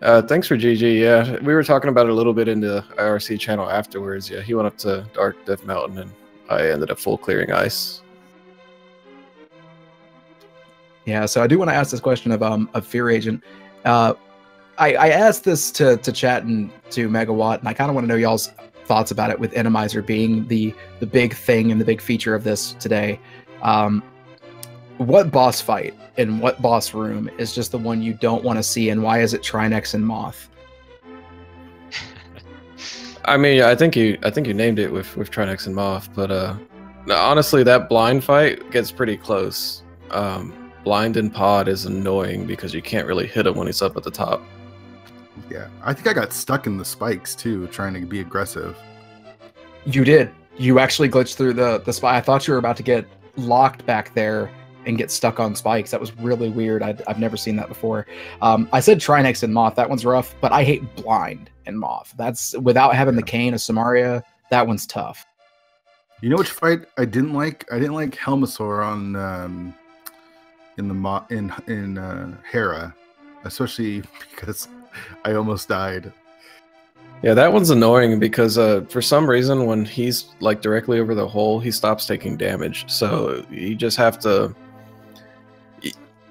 Thanks for GG. Yeah, we were talking about it a little bit in the IRC channel afterwards. Yeah, he went up to Dark Death Mountain, and I ended up full clearing Ice. Yeah, so I do want to ask this question of FEARAgent. I asked this to chat and to Megawatt, and I kind of want to know y'all's thoughts about it, with Randomizer being the big thing and the big feature of this today. What boss fight in what boss room is just the one you don't want to see, and why is it Trinex and Moth? I mean, I think you named it with Trinex and Moth, but honestly, that blind fight gets pretty close. Blind and Pod is annoying because you can't really hit him when he's up at the top. Yeah, I think I got stuck in the spikes too, trying to be aggressive. You did. You actually glitched through the spike. I thought you were about to get locked back there and get stuck on spikes. That was really weird. I've never seen that before. I said Trinex and Moth. That one's rough, but I hate Blind and Moth. That's without having the Cane of Samaria. That one's tough. You know which fight I didn't like? I didn't like Helmasaur on in Hera, especially because I almost died. Yeah, that one's annoying because for some reason when he's like directly over the hole, he stops taking damage. So you just have to.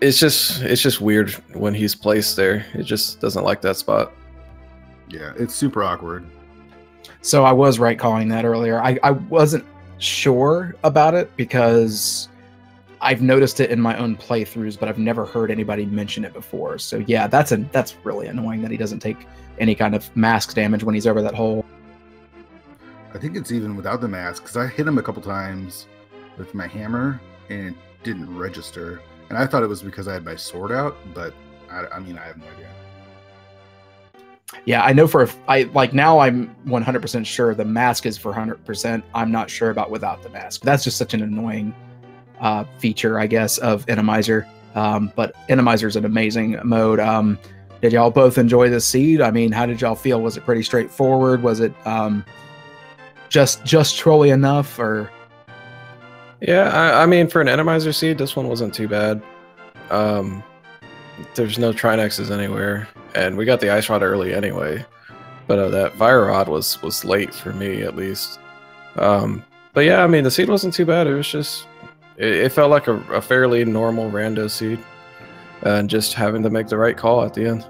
It's just weird when he's placed there. It just doesn't like that spot. Yeah, it's super awkward. So I was right calling that earlier. I wasn't sure about it because I've noticed it in my own playthroughs, but I've never heard anybody mention it before. So yeah, that's really annoying that he doesn't take any kind of mask damage when he's over that hole. I think it's even without the mask, because I hit him a couple times with my hammer and it didn't register. And I thought it was because I had my sword out, but I mean, I have no idea. Yeah, I know now I'm 100% sure the mask is for 100%. I'm not sure about without the mask. That's just such an annoying feature, I guess, of Randomizer. But Randomizer is an amazing mode. Did y'all both enjoy the seed? I mean, how did y'all feel? Was it pretty straightforward? Was it just trolly enough, or? Yeah, I mean, for an Randomizer seed, this one wasn't too bad. There's no Trinexes anywhere, and we got the Ice Rod early anyway. But that Fire Rod was late for me, at least. But yeah, I mean, the seed wasn't too bad. It was just, it felt like a fairly normal rando seed, and just having to make the right call at the end.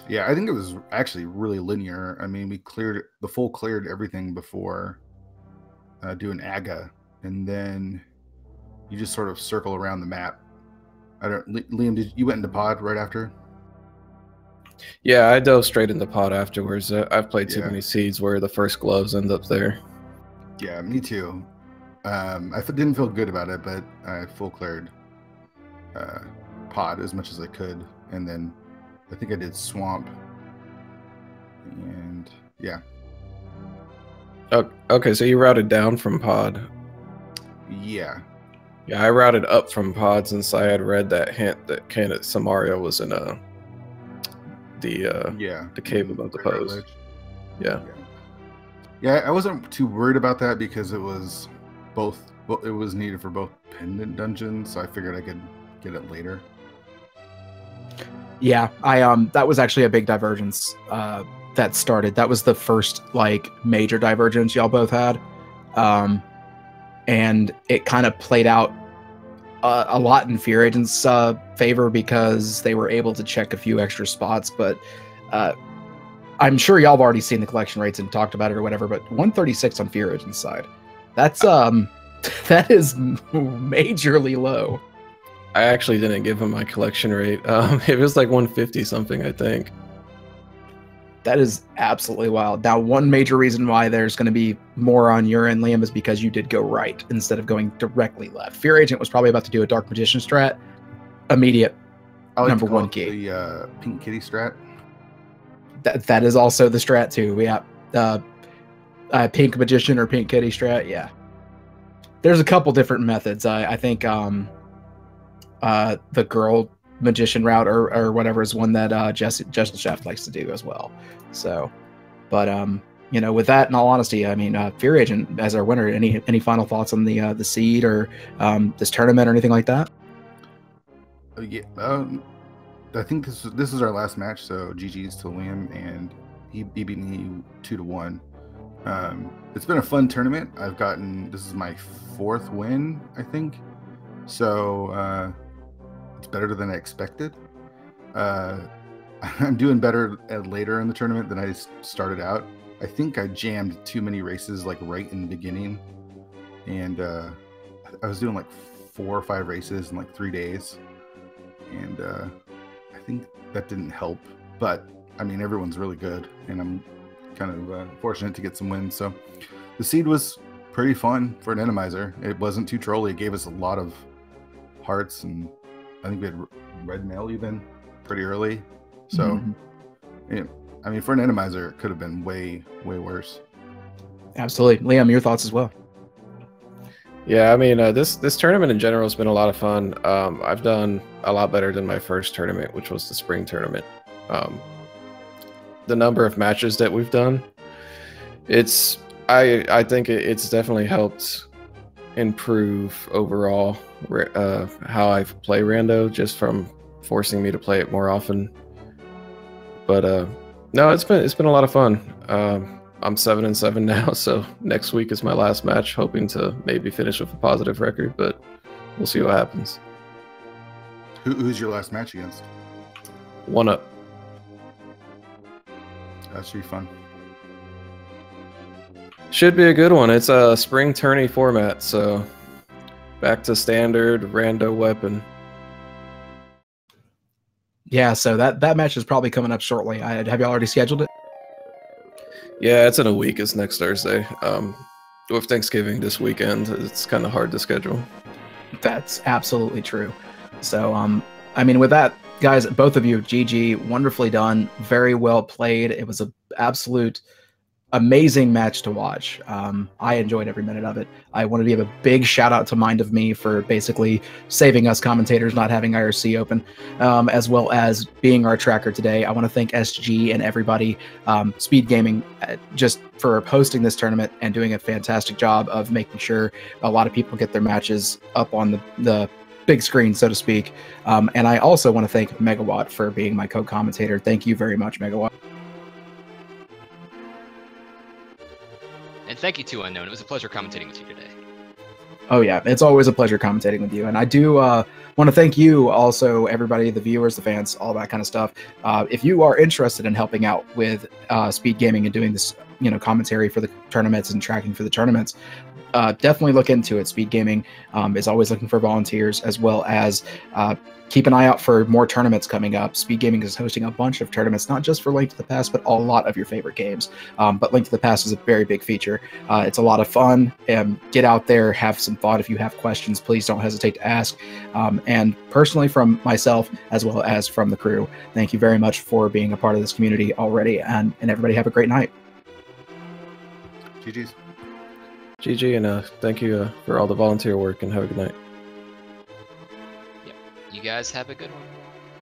Yeah, I think it was actually really linear. I mean, we cleared everything before doing AGA, and then you just sort of circle around the map. Liam, you went into pod right after? Yeah, I dove straight into pod afterwards. I've played too many seeds where the first gloves end up there. Yeah, me too. I didn't feel good about it, but I full cleared pod as much as I could, and then I think I did swamp, and yeah. Oh, okay, so you routed down from pod. Yeah. Yeah, I routed up from pod since I had read that hint that Candidate Samaria was in the cave above the post. Yeah. Yeah, I wasn't too worried about that because it was both. Well, it was needed for both pendant dungeons, so I figured I could get it later. Yeah, that was actually a big divergence that started. That was the first like major divergence y'all both had, and it kind of played out a lot in FEARAgent's favor because they were able to check a few extra spots. But I'm sure y'all have already seen the collection rates and talked about it or whatever. But 136 on FEARAgent's side, that's that is majorly low. I actually didn't give him my collection rate. It was like 150 something, I think. That is absolutely wild. Now, one major reason why there's going to be more on your end, Liam, is because you did go right instead of going directly left. FEARAgent was probably about to do a Dark Magician strat. Immediate number one key. The Pink Kitty strat. That is also the strat too. Yeah, Pink Magician or Pink Kitty strat. Yeah, there's a couple different methods. I think the Girl Magician route or whatever is one that Justin Shaft likes to do as well. So, but you know, with that, in all honesty, I mean, FEARAgent as our winner. Any final thoughts on the seed or this tournament or anything like that? Yeah, I think this is our last match. So GG's to Liam, and he beat me 2-1. It's been a fun tournament. This is my 4th win, I think. So it's better than I expected. I'm doing better later in the tournament than I started out. I think I jammed too many races like right in the beginning, and I was doing like 4 or 5 races in like 3 days, and I think that didn't help. But I mean, everyone's really good, and I'm kind of fortunate to get some wins. So the seed was pretty fun for an Randomizer. It wasn't too trolly. It gave us a lot of hearts, and I think we had red mail even pretty early. So, yeah, I mean, for an Randomizer, it could have been way, way worse. Absolutely. Liam, your thoughts as well. Yeah, I mean, this tournament in general has been a lot of fun. I've done a lot better than my first tournament, which was the spring tournament. The number of matches that we've done, I think it's definitely helped improve overall how I play Rando, just from forcing me to play it more often. But no, it's been a lot of fun. I'm 7-7 now, so next week is my last match, hoping to maybe finish with a positive record, but we'll see what happens. Who's your last match against? 1-Up. That should be fun. Should be a good one. It's a spring tourney format, so back to standard rando weapon. Yeah, so that match is probably coming up shortly. Have you already scheduled it? Yeah, it's in a week. It's next Thursday. With Thanksgiving this weekend, it's kind of hard to schedule. That's absolutely true. So, I mean, with that, guys, both of you, GG, wonderfully done, very well played. It was an absolute amazing match to watch. I enjoyed every minute of it. I wanted to give a big shout out to Mind of Me for basically saving us commentators not having IRC open, as well as being our tracker today. I want to thank SG and everybody, Speed Gaming, just for hosting this tournament and doing a fantastic job of making sure a lot of people get their matches up on the big screen, so to speak. And I also want to thank Megawatt for being my co-commentator. Thank you very much, Megawatt. And thank you to Unknown. It was a pleasure commentating with you today. Oh yeah, it's always a pleasure commentating with you. And I do want to thank you also, everybody, the viewers, the fans, all that kind of stuff. If you are interested in helping out with Speed Gaming and doing this, commentary for the tournaments and tracking for the tournaments, definitely look into it. Speed Gaming is always looking for volunteers, as well as keep an eye out for more tournaments coming up. Speed Gaming is hosting a bunch of tournaments, not just for Link to the Past, but a lot of your favorite games. But Link to the Past is a very big feature. It's a lot of fun. Get out there, have some thought. If you have questions, please don't hesitate to ask. And personally, from myself, as well as from the crew, thank you very much for being a part of this community already. And everybody have a great night. GG's. GG, and thank you for all the volunteer work, and have a good night. Yep. You guys have a good one.